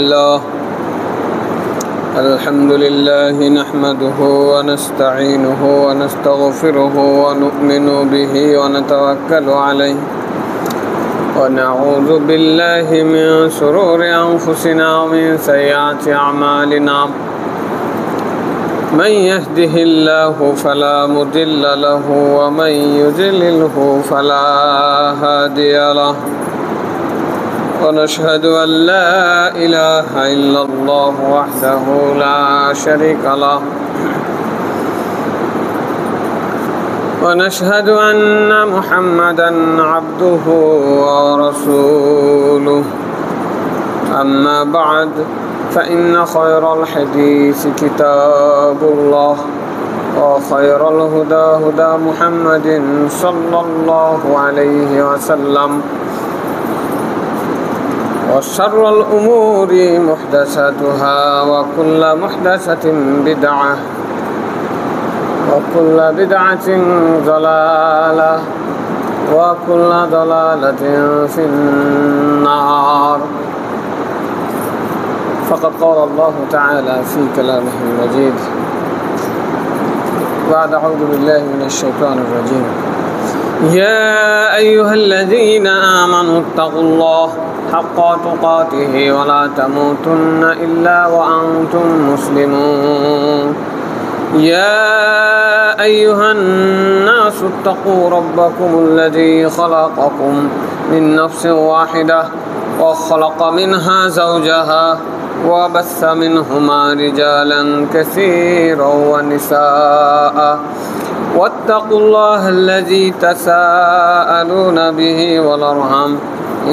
الله الحمد لله نحمده ونستعينه ونستغفره ونؤمن به ونتوكل عليه ونعوذ بالله من شرور أنفسنا ومن سيئات أعمالنا من يهده الله فلا مضل له ومن يضلله فلا هادي له ونشهد أن لا إله إلا الله وحده لا شريك له ونشهد أن محمدا عبده ورسوله أما بعد فإن خير الحديث كتاب الله وخير الهدى هدى محمد صلى الله عليه وسلم وشر الأمور محدثاتها وكل محدثة بدعة وكل بدعة ضلالة وكل ضلالة في النار. فقد قال الله تعالى في كلامه المجيد بعد أعوذ بالله من الشيطان الرجيم يا أيها الذين آمنوا اتقوا الله حق تقاته ولا تموتن إلا وأنتم مسلمون يا أيها الناس اتقوا ربكم الذي خلقكم من نفس واحدة وخلق منها زوجها وبث منهما رجالا كثيرا ونساء واتقوا الله الذي تساءلون به والأرحام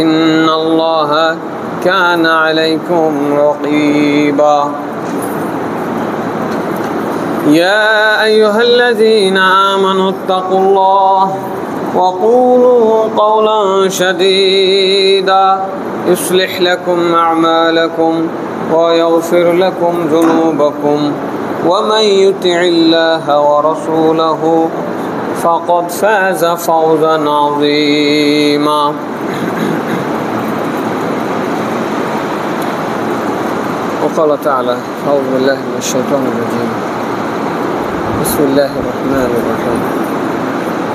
إن الله كان عليكم رقيبا يا أيها الذين آمنوا اتقوا الله وقولوا قولا سديدا يصلح لكم أعمالكم ويغفر لكم ذنوبكم ومن يطع الله ورسوله فقد فاز فوزا عظيما. وقال تعالى أعوذ بالله من الشيطان الرجيم بسم الله الرحمن الرحيم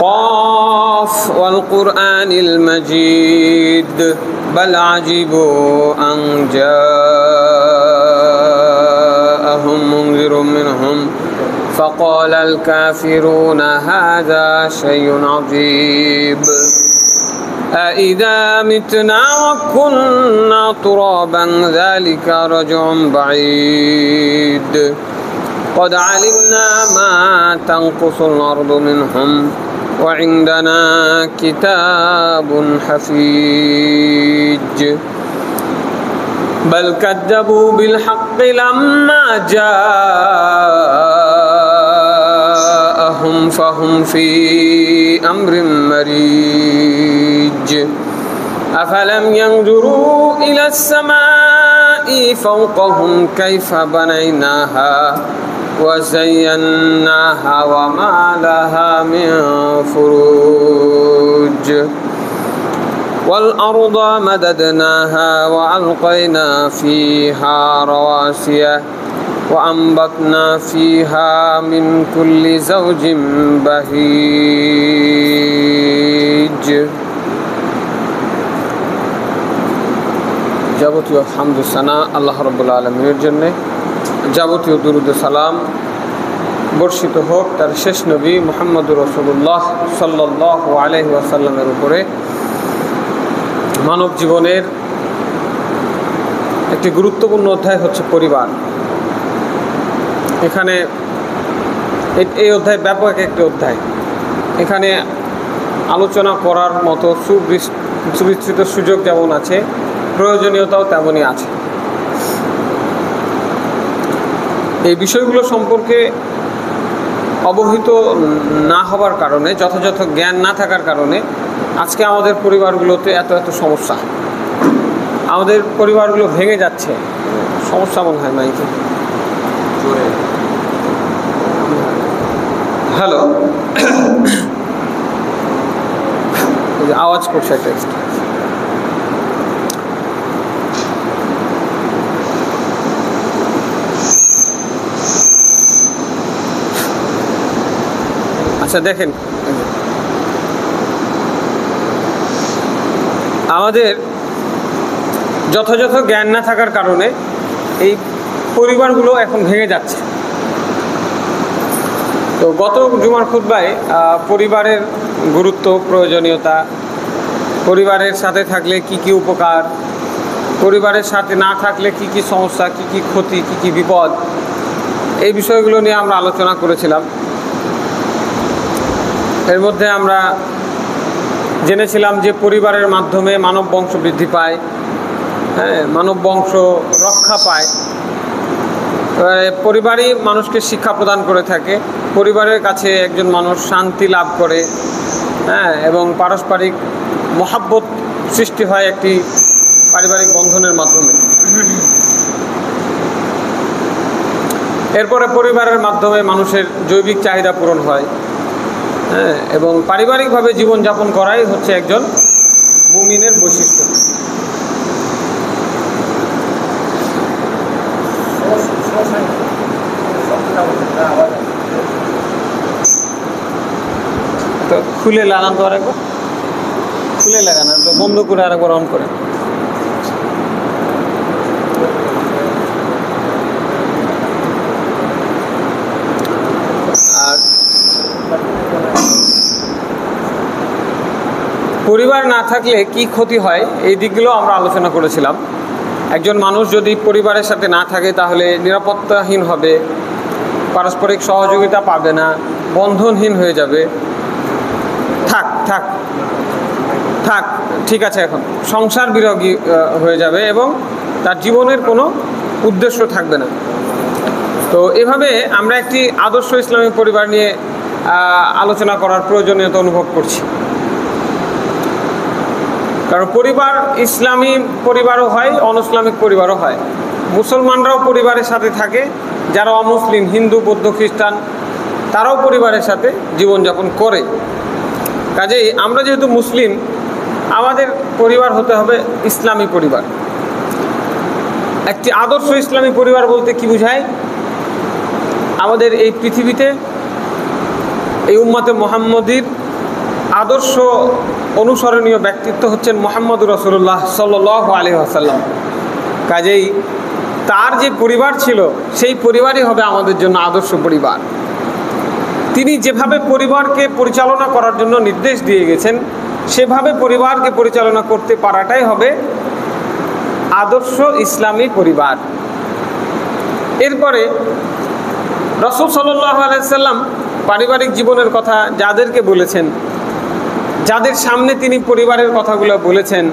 قاف والقرآن المجيد بل عجبوا أن جاءهم منذر منهم فقال الكافرون هذا شيء عجيب أإذا متنا وكنا ترابا ذلك رجع بعيد قد علمنا ما تنقص الأرض منهم وعندنا كتاب حفيظ بل كذبوا بالحق لما جاءهم فهم في أمر مريج أفلم ينظروا إلى السماء فوقهم كيف بنيناها وزيناها وما لها من فروج والأرض مددناها وألقينا فيها رواسي وأنبتنا فيها من كل زوج بهيج যাবতীয় হামদ সানা আল্লাহ রাব্বুল আলামিনের জন্য, যাবতীয় দুরুদ সালাম বর্ষিত হোক তার শেষ নবী মুহাম্মদুর রাসূলুল্লাহ সাল্লাল্লাহু আলাইহি ওয়াসাল্লামের উপরে। মানব জীবনের একটি গুরুত্বপূর্ণ অধ্যায় হচ্ছে পরিবার। এখানে এই অধ্যায় ব্যাপক একটি অধ্যায়। এখানে আলোচনা করার মতো সুবিস্তৃত সুযোগ যেমন আছে, প্রয়োজনীয়তাও তেমনই আছে। এই বিষয়গুলো সম্পর্কে অবহিত না হবার কারণে, যথাযথ জ্ঞান না থাকার কারণে আজকে আমাদের পরিবারগুলোতে এত সমস্যা। আমাদের পরিবারগুলো ভেঙে যাচ্ছে। সমস্যা মনে হয় মাইকে। হ্যালো, আওয়াজ করছে একটা। আচ্ছা দেখেন, আমাদের যথাযথ জ্ঞান না থাকার কারণে এই পরিবারগুলো এখন ভেঙে যাচ্ছে। তো গত জুমার খুতবায় পরিবারের গুরুত্ব, প্রয়োজনীয়তা, পরিবারের সাথে থাকলে কি কি উপকার, পরিবারের সাথে না থাকলে কি কি সমস্যা, কি কি ক্ষতি, কি কি বিপদ, এই বিষয়গুলো নিয়ে আমরা আলোচনা করেছিলাম। এর মধ্যে আমরা জেনেছিলাম যে পরিবারের মাধ্যমে মানব বংশ বৃদ্ধি পায়, হ্যাঁ, মানব বংশ রক্ষা পায়। পরিবারই মানুষকে শিক্ষা প্রদান করে থাকে, পরিবারের কাছে একজন মানুষ শান্তি লাভ করে, হ্যাঁ, এবং পারস্পরিক মহাব্বত সৃষ্টি হয় একটি পারিবারিক বন্ধনের মাধ্যমে। এরপরে পরিবারের মাধ্যমে মানুষের জৈবিক চাহিদা পূরণ হয়, হ্যাঁ, এবং পারিবারিকভাবে জীবনযাপন করাই হচ্ছে একজন মুমিনের বৈশিষ্ট্য। তো খুলে লাগান তো আরেকবার, খুলে লাগান, তো বন্ধ করে আরেকবার অন করে। আর পরিবার না থাকলে কি ক্ষতি হয় এই দিকগুলো আমরা আলোচনা করেছিলাম। একজন মানুষ যদি পরিবারের সাথে না থাকে তাহলে নিরাপত্তাহীন হবে, পারস্পরিক সহযোগিতা পাবে না, বন্ধনহীন হয়ে যাবে। থাক থাক থাক ঠিক আছে, এখন সংসার বিরোধী হয়ে যাবে এবং তার জীবনের কোনো উদ্দেশ্য থাকবে না। তো এভাবে আমরা একটি আদর্শ ইসলামী পরিবার নিয়ে আলোচনা করার প্রয়োজনীয়তা অনুভব করছি। কারণ পরিবার ইসলামী পরিবারও হয়, অনইসলামিক পরিবারও হয়। মুসলমানরাও পরিবারের সাথে থাকে, যারা অমুসলিম, হিন্দু, বৌদ্ধ, খ্রিস্টান, তারাও পরিবারের সাথে জীবনযাপন করে। কাজেই আমরা যেহেতু মুসলিম, আমাদের পরিবার হতে হবে ইসলামী পরিবার। একটি আদর্শ ইসলামী পরিবার বলতে কি বোঝায়? আমাদের এই পৃথিবীতে এই উম্মতে মুহাম্মদীর আদর্শ অনুসরণীয় ব্যক্তিত্ব হচ্ছেন মুহাম্মদুর রাসূলুল্লাহ সাল্লাল্লাহু আলাইহি ওয়াসাল্লাম। কাজেই তার যে পরিবার ছিল সেই পরিবারই হবে আমাদের জন্য আদর্শ পরিবার। তিনি যেভাবে পরিবারকে পরিচালনা করার জন্য নির্দেশ দিয়ে গেছেন, সেভাবে পরিবারকে পরিচালনা করতে পারাটাই হবে আদর্শ ইসলামী পরিবার। এরপরে রাসূল সাল্লাল্লাহু আলাইহি ওয়াসাল্লাম পারিবারিক জীবনের কথা যাদেরকে বলেছেন, যাদের সামনে তিনি পরিবারের কথাগুলো বলেছেন,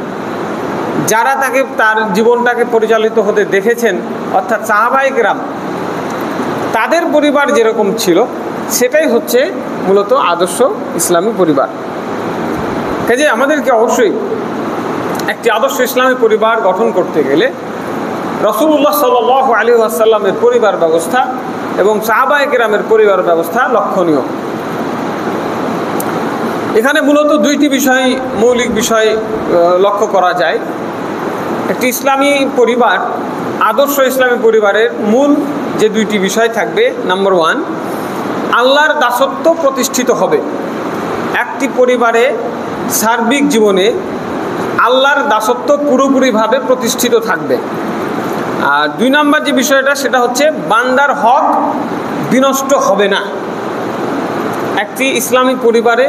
যারা তাকে তার জীবনটাকে পরিচালিত হতে দেখেছেন, অর্থাৎ সাহাবায়ে কেরাম, তাদের পরিবার যেরকম ছিল সেটাই হচ্ছে মূলত আদর্শ ইসলামী পরিবার। কাজে আমাদেরকে অবশ্যই একটি আদর্শ ইসলামী পরিবার গঠন করতে গেলে রাসূলুল্লাহ সাল্লাল্লাহু আলাইহি ওয়াসাল্লামের পরিবার ব্যবস্থা এবং সাহাবায়ে কেরামের পরিবার ব্যবস্থা লক্ষণীয়। এখানে মূলত দুইটি বিষয়, মৌলিক বিষয় লক্ষ্য করা যায়। একটি ইসলামী পরিবার, আদর্শ ইসলামী পরিবারের মূল যে দুইটি বিষয় থাকবে, নাম্বার 1, আল্লাহর দাসত্ব প্রতিষ্ঠিত হবে। একটি পরিবারে সার্বিক জীবনে আল্লাহর দাসত্ব পুরোপুরিভাবে প্রতিষ্ঠিত থাকবে। আর 2 নম্বর যে বিষয়টা, সেটা হচ্ছে বান্দার হক বিনষ্ট হবে না। একটি ইসলামী পরিবারে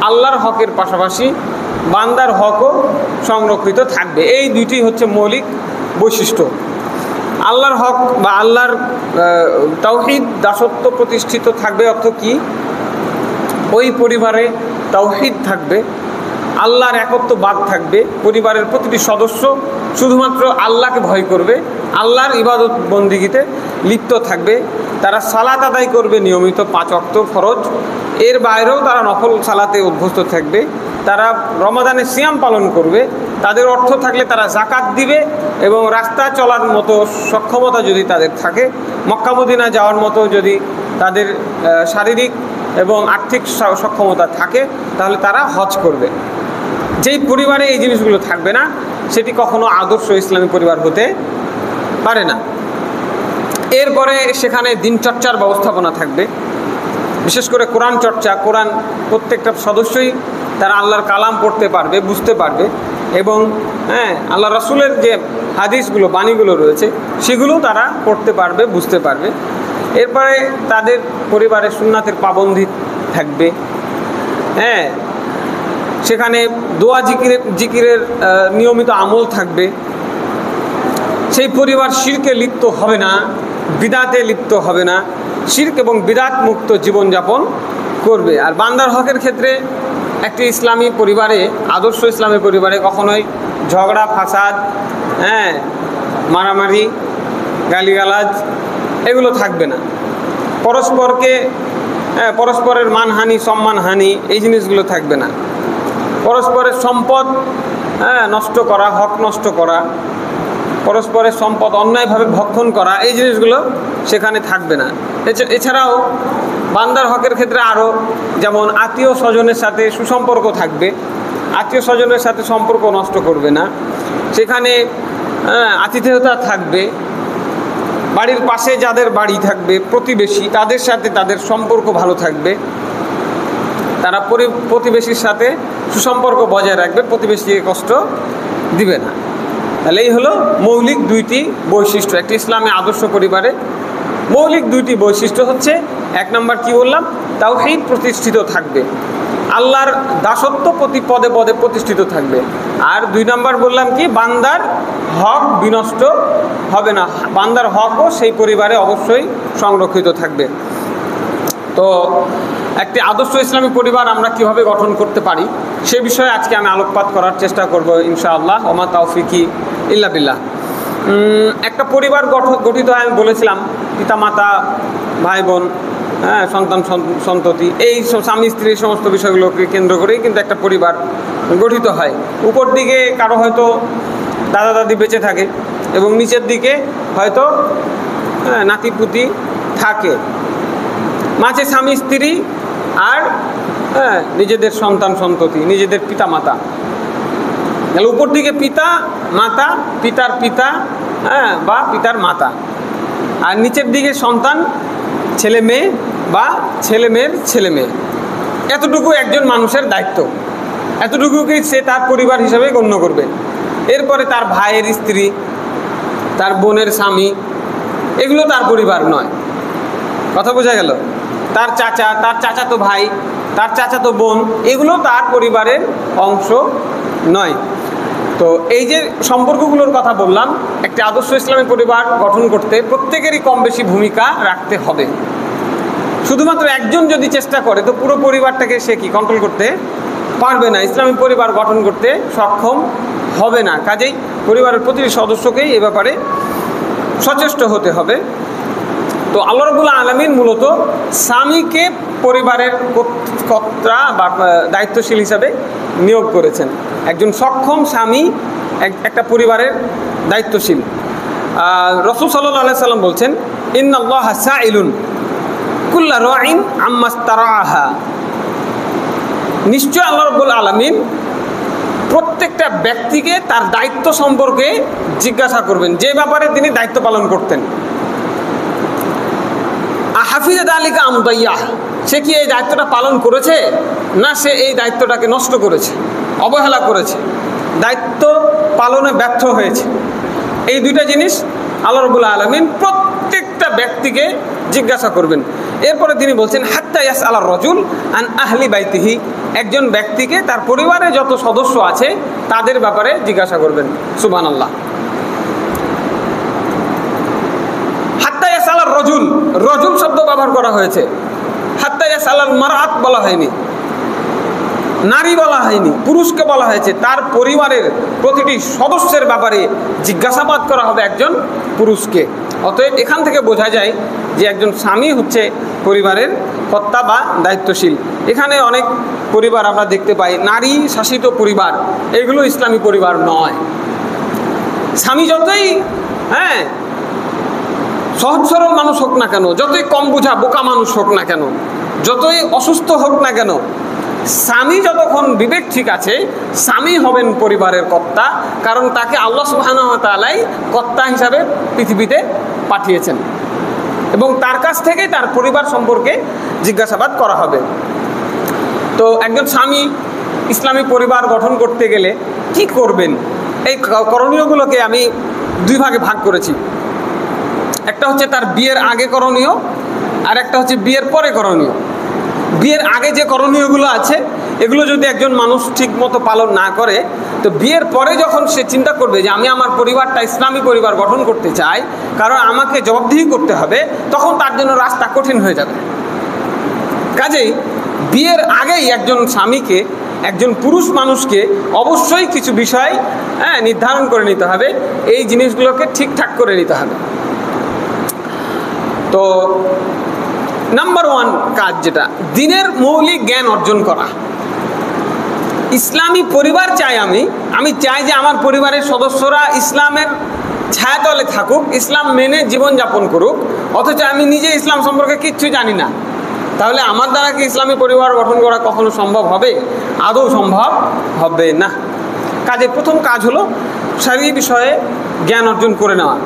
আল্লাহর হকের পাশাপাশি বান্দার হকও সংরক্ষিত থাকবে। এই দুইটি হচ্ছে মৌলিক বৈশিষ্ট্য। আল্লাহর হক বা আল্লাহর তাওহীদ, দাসত্ব প্রতিষ্ঠিত থাকবে অর্থ কি? ওই পরিবারে তাওহীদ থাকবে, আল্লাহর একত্ববাদ থাকবে, পরিবারের প্রতিটি সদস্য শুধুমাত্র আল্লাহকে ভয় করবে, আল্লাহর ইবাদত বন্দিগিতে লিপ্ত থাকবে, তারা সালাত আদায় করবে নিয়মিত 5 ওয়াক্ত ফরজ, এর বাইরেও তারা নফল সালাতে অভ্যস্ত থাকবে, তারা রমাদানে সিয়াম পালন করবে, তাদের অর্থ থাকলে তারা যাকাত দিবে এবং রাস্তা চলার মতো সক্ষমতা যদি তাদের থাকে, মক্কা মদিনা যাওয়ার মতো যদি তাদের শারীরিক এবং আর্থিক সক্ষমতা থাকে, তাহলে তারা হজ করবে। যেই পরিবারে এই জিনিসগুলো থাকবে না, সেটি কখনো আদর্শ ইসলামী পরিবার হতে পারে না। এরপরে সেখানে দিনচর্চার ব্যবস্থাপনা থাকবে, বিশেষ করে কোরআন চর্চা, কোরআন প্রত্যেকটা সদস্যই তারা আল্লাহর কালাম পড়তে পারবে, বুঝতে পারবে, এবং আল্লাহ রাসূলের যে হাদিসগুলো, বাণীগুলো রয়েছে সেগুলো তারা পড়তে পারবে, বুঝতে পারবে। এরপরে তাদের পরিবারের সুন্নাতের পাবন্ধি থাকবে, সেখানে দোয়া জিকিরের নিয়মিত আমল থাকবে। সেই পরিবার শিরকে লিপ্ত হবে না, বিদাতে লিপ্ত হবে না, শিরক এবং বিদাত মুক্ত জীবনযাপন করবে। আর বান্দার হকের ক্ষেত্রে একটি ইসলামী পরিবারে, আদর্শ ইসলামী পরিবারে কখনোই ঝগড়া ফাসাদ, মারামারি, গালিগালাজ এগুলো থাকবে না। পরস্পরের মানহানি, সম্মানহানি এই জিনিসগুলো থাকবে না। পরস্পরের সম্পদ নষ্ট করা, হক নষ্ট করা, পরস্পরের সম্পদ অন্যায়ভাবে ভক্ষণ করা, এই জিনিসগুলো সেখানে থাকবে না। এছাড়াও বান্দার হকের ক্ষেত্রে আরও যেমন আত্মীয় স্বজনের সাথে সুসম্পর্ক থাকবে, আত্মীয় স্বজনের সাথে সম্পর্ক নষ্ট করবে না। সেখানে আতিথেয়তা থাকবে, বাড়ির পাশে যাদের বাড়ি থাকবে, প্রতিবেশী, তাদের সাথে তাদের সম্পর্ক ভালো থাকবে, তারা প্রতিবেশীর সাথে সুসম্পর্ক বজায় রাখবে, প্রতিবেশীকে কষ্ট দিবে না। তাহলে এই হলো মৌলিক দুইটি বৈশিষ্ট্য একটি ইসলামী আদর্শ পরিবারে। মৌলিক দুইটি বৈশিষ্ট্য হচ্ছে, এক নম্বর কি বললাম, তাওহীদ প্রতিষ্ঠিত থাকবে, আল্লাহর দাসত্ব প্রতি পদে পদে প্রতিষ্ঠিত থাকবে। আর দুই নম্বর বললাম কি, বান্দার হক বিনষ্ট হবে না, বান্দার হকও সেই পরিবারে অবশ্যই সংরক্ষিত থাকবে। তো একটি আদর্শ ইসলামী পরিবার আমরা কিভাবে গঠন করতে পারি সে বিষয়ে আজকে আমি আলোকপাত করার চেষ্টা করব ইনশাআল্লাহ। ওমা তাওফিকি ইল্লা বিল্লাহ। একটা পরিবার গঠিত হয়, আমি বলেছিলাম পিতামাতা, ভাই বোন, সন্তান সন্ততি, এই স্বামী স্ত্রীর সমস্ত বিষয়গুলোকে কেন্দ্র করেই কিন্তু একটা পরিবার গঠিত হয়। উপর দিকে কারো হয়তো দাদা দাদি বেঁচে থাকে এবং নিচের দিকে হয়তো নাতিপুতি থাকে, মাঝে স্বামী স্ত্রী আর নিজেদের সন্তান সন্ততি, নিজেদের পিতা মাতা। তাহলে উপর দিকে পিতা মাতা, পিতার পিতা বা পিতার মাতা, আর নিচের দিকে সন্তান, ছেলে মেয়ে বা ছেলে মেয়ের ছেলে মেয়ে। এতটুকু একজন মানুষের দায়িত্ব, এতটুকুকেই সে তার পরিবার হিসাবে গণ্য করবে। এরপরে তার ভাইয়ের স্ত্রী, তার বোনের স্বামী, এগুলো তার পরিবার নয়। কথা বোঝা গেল? তার চাচা, তার চাচাতো ভাই, তার চাচাতো বোন, এগুলো তার পরিবারের অংশ নয়। তো এই যে সম্পর্কগুলোর কথা বললাম, একটি আদর্শ ইসলামী পরিবার গঠন করতে প্রত্যেকেরই কম বেশি ভূমিকা রাখতে হবে। শুধুমাত্র একজন যদি চেষ্টা করে তো পুরো পরিবারটাকে সে কি কন্ট্রোল করতে পারবে না, ইসলামী পরিবার গঠন করতে সক্ষম হবে না। কাজেই পরিবারের প্রতিটি সদস্যকেই এ ব্যাপারে সচেষ্ট হতে হবে। তো আল্লাহ রাব্বুল আলামিন মূলত স্বামীকে পরিবারের কর্তা বা দায়িত্বশীল হিসাবে নিয়োগ করেছেন। একজন সক্ষম স্বামী একটা পরিবারের দায়িত্বশীল। রাসূল সাল্লাল্লাহু আলাইহি সাল্লাম বলছেন, ইন্নাল্লাহা সাইলুন কুল্লা রাইন আম্মাস্তারাহা। নিশ্চয় আল্লাহ রাব্বুল আলামিন প্রত্যেকটা ব্যক্তিকে তার দায়িত্ব সম্পর্কে জিজ্ঞাসা করবেন, যে ব্যাপারে তিনি দায়িত্ব পালন করতেন। হাফিজা আলিকা আমদাইয়া, সে কি এই দায়িত্বটা পালন করেছে, না সে এই দায়িত্বটাকে নষ্ট করেছে, অবহেলা করেছে, দায়িত্ব পালনে ব্যর্থ হয়েছে। এই দুইটা জিনিস আল্লাহ রাব্বুল আলামিন প্রত্যেকটা ব্যক্তিকে জিজ্ঞাসা করবেন। এরপরে তিনি বলছেন, হাত্তা ইয়াসআলা রাজুল আন আহলি বাইতিহি, একজন ব্যক্তিকে তার পরিবারে যত সদস্য আছে তাদের ব্যাপারে জিজ্ঞাসা করবেন। সুবহানাল্লাহ। হাত্তা ইয়াসআলা রাজুল, রাজুল শব্দ ব্যবহার করা হয়েছে, হাত্তা ইয়াসআলাল মারআত বলা হয়নি, নারী বলা হয়নি, পুরুষকে বলা হয়েছে। তার পরিবারের প্রতিটি সদস্যের ব্যাপারে জিজ্ঞাসাবাদ করা হবে একজন পুরুষকে। অতএব এখান থেকে বোঝা যায় যে একজন স্বামী হচ্ছে পরিবারের কর্তা বা দায়িত্বশীল। এখানে অনেক পরিবার আমরা দেখতে পাই নারী শাসিত পরিবার, এগুলো ইসলামী পরিবার নয়। স্বামী যতই সহজ সরল মানুষ হোক না কেন, যতই কম বোঝা বোকা মানুষ হোক না কেন, যতই অসুস্থ হোক না কেন, স্বামী যতক্ষণ বিবেক ঠিক আছে, স্বামী হবেন পরিবারের কর্তা। কারণ তাকে আল্লাহ সুবহানাহু ওয়া তাআলাই কর্তা হিসাবে পৃথিবীতে পাঠিয়েছেন। এবং তার কাছ থেকেই তার পরিবার সম্পর্কে জিজ্ঞাসাবাদ করা হবে। তো একজন স্বামী ইসলামী পরিবার গঠন করতে গেলে কি করবেন, এই করণীয়গুলোকে আমি দুই ভাগে ভাগ করেছি। একটা হচ্ছে তার বিয়ের আগে করণীয়, আর একটা হচ্ছে বিয়ের পরে করণীয়। বিয়ের আগে যে করণীয়গুলো আছে এগুলো যদি একজন মানুষ ঠিক মতো পালন না করে, তো বিয়ের পরে যখন সে চিন্তা করবে যে আমি আমার পরিবারটা ইসলামী পরিবার গঠন করতে চাই, কারণ আমাকে জবাবদিহি করতে হবে, তখন তার জন্য রাস্তা কঠিন হয়ে যাবে। কাজেই বিয়ের আগেই একজন স্বামীকে, একজন পুরুষ মানুষকে অবশ্যই কিছু বিষয় নির্ধারণ করে নিতে হবে, এই জিনিসগুলোকে ঠিকঠাক করে নিতে হবে। তো নাম্বার 1 কাজ যেটা, দিনের মৌলিক জ্ঞান অর্জন করা। ইসলামী পরিবার চাই আমি চাই যে আমার পরিবারের সদস্যরা ইসলামের ছায়াতলে থাকুক, ইসলাম মেনে জীবনযাপন করুক, অথচ আমি নিজে ইসলাম সম্পর্কে কিচ্ছু জানি না। তাহলে আমার দ্বারা কি ইসলামী পরিবার গঠন করা কখনো সম্ভব হবে? আদৌ সম্ভব হবে না। কাজে প্রথম কাজ হলো শারীরিক বিষয়ে জ্ঞান অর্জন করে নেওয়া।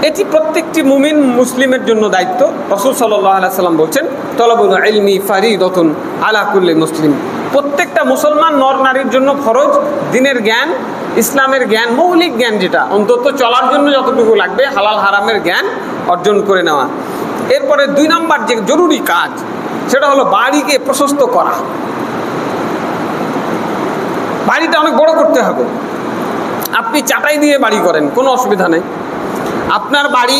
এটি প্রত্যেকটি মুমিন মুসলিমের জন্য দায়িত্ব। রাসূল সাল্লাল্লাহু আলাইহি সাল্লাম বলছেন, তলবুল ইলমি ফারিদাতুন আলা কুল্লি মুসলিম। প্রত্যেকটা মুসলমান নর নারীর জন্য ফরজ দ্বীনের জ্ঞান, ইসলামের জ্ঞান, মৌলিক জ্ঞান, যেটা অন্তত চলার জন্য যতটুকু লাগবে হালাল হারামের জ্ঞান অর্জন করে নেওয়া। এরপরে 2 নম্বর যে জরুরি কাজ, সেটা হলো বাড়িকে প্রশস্ত করা। বাড়িটা অনেক বড় করতে হবে। আপনি চাটাই দিয়ে বাড়ি করেন, কোনো অসুবিধা নেই। আপনার বাড়ি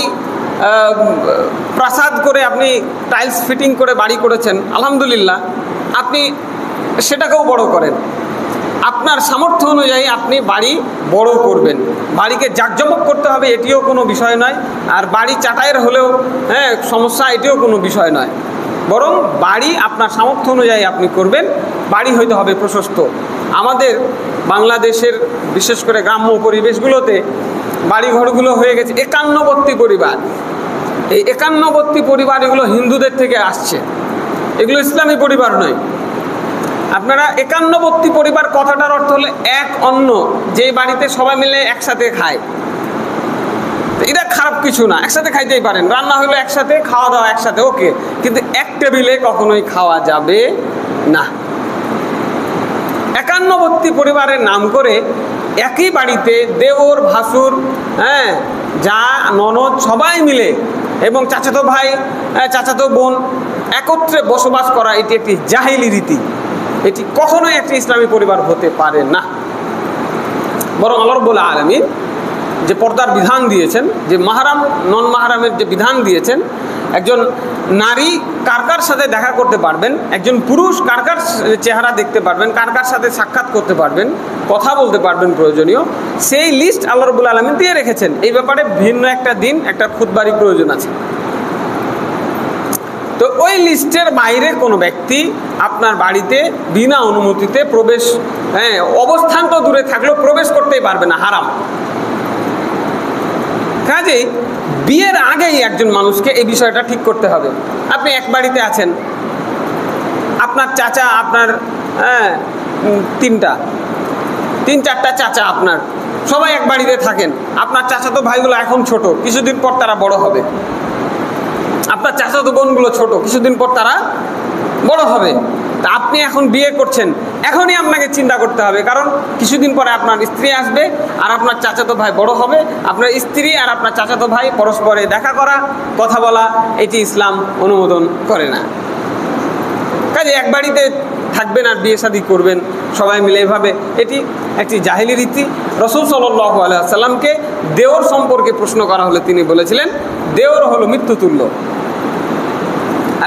প্রাসাদ করে আপনি টাইলস ফিটিং করে বাড়ি করেছেন, আলহামদুলিল্লাহ, আপনি সেটাকেও বড় করেন। আপনার সামর্থ্য অনুযায়ী আপনি বাড়ি বড় করবেন। বাড়িকে জাঁকজমক করতে হবে এটিও কোনো বিষয় নয়, আর বাড়ি চাটাইয়ের হলেও সমস্যা, এটিও কোনো বিষয় নয়। বরং বাড়ি আপনার সামর্থ্য অনুযায়ী আপনি করবেন। বাড়ি হইতে হবে প্রশস্ত। আমাদের বাংলাদেশের বিশেষ করে গ্রাম্য পরিবেশগুলোতে বাড়িঘরগুলো হয়ে গেছে 51 পরিবার। এই 51 পরিবার এগুলো হিন্দুদের থেকে আসছে, এগুলো ইসলামী পরিবার নয়। আপনারা 51 পরিবার কথাটার অর্থ হলো এক অন্ন, যে বাড়িতে সবাই মিলে একসাথে খায়। এটা খারাপ কিছু না, একসাথে খাইতেই পারেন, রান্না হলো একসাথে, খাওয়া দাওয়া একসাথে, ওকে, কিন্তু এক টেবিলে কখনোই খাওয়া যাবে না। 51 পরিবারের নাম করে একই বাড়িতে দেওর, ভাসুর, যা, ননদ সবাই মিলে এবং চাচাতো ভাই, চাচাতো বোন একত্রে বসবাস করা, এটি একটি জাহিলি রীতি। এটি কখনোই একটি ইসলামী পরিবার হতে পারে না। বরং আল্লাহ রাব্বুল আলামিন যে পর্দার বিধান দিয়েছেন, যে মাহরাম নন মাহরামের যে বিধান দিয়েছেন, একজন নারী কার কার সাথে দেখা করতে পারবেন, একজন পুরুষ কার কার চেহারা দেখতে পারবেন, কার কার সাথে সাক্ষাৎ করতে পারবেন, কথা বলতে পারবেন প্রয়োজনীয়, সেই লিস্ট আল্লাহ রাব্বুল আলামিন দিয়ে রেখেছেন। এই ব্যাপারে ভিন্ন একটা দিন একটা খুতবারই প্রয়োজন আছে। তো ওই লিস্টের বাইরে কোনো ব্যক্তি আপনার বাড়িতে বিনা অনুমতিতে প্রবেশ, অবস্থান তো দূরে থাকলেও প্রবেশ করতেই পারবে না, হারাম। কাজেই বিয়ের আগেই একজন মানুষকে এই বিষয়টা ঠিক করতে হবে। আপনি এক বাড়িতে আছেন, আপনার চাচা, আপনার 3-4টা চাচা, আপনার সবাই এক বাড়িতে থাকেন। আপনার চাচাতো ভাইগুলো এখন ছোট, কিছুদিন পর তারা বড় হবে। আপনার চাচাতো বোনগুলো ছোট, কিছুদিন পর তারা বড় হবে। তা আপনি এখন বিয়ে করছেন, এখনই আপনাকে চিন্তা করতে হবে, কারণ কিছুদিন পরে আপনার স্ত্রী আসবে, আর আপনার চাচাতো ভাই বড় হবে। আপনার স্ত্রী আর আপনার চাচাতো ভাই পরস্পরে দেখা করা, কথা বলা, এটি ইসলাম অনুমোদন করে না। কাজে এক বাড়িতে থাকবেন আর বিয়ে শাদী করবেন সবাই মিলে এভাবে, এটি একটি জাহিলি রীতি। রাসূল সাল্লাল্লাহু আলাইহি ওয়াসাল্লামকে দেওর সম্পর্কে প্রশ্ন করা হলে তিনি বলেছিলেন, দেওর হলো মৃত্যুতুল্য।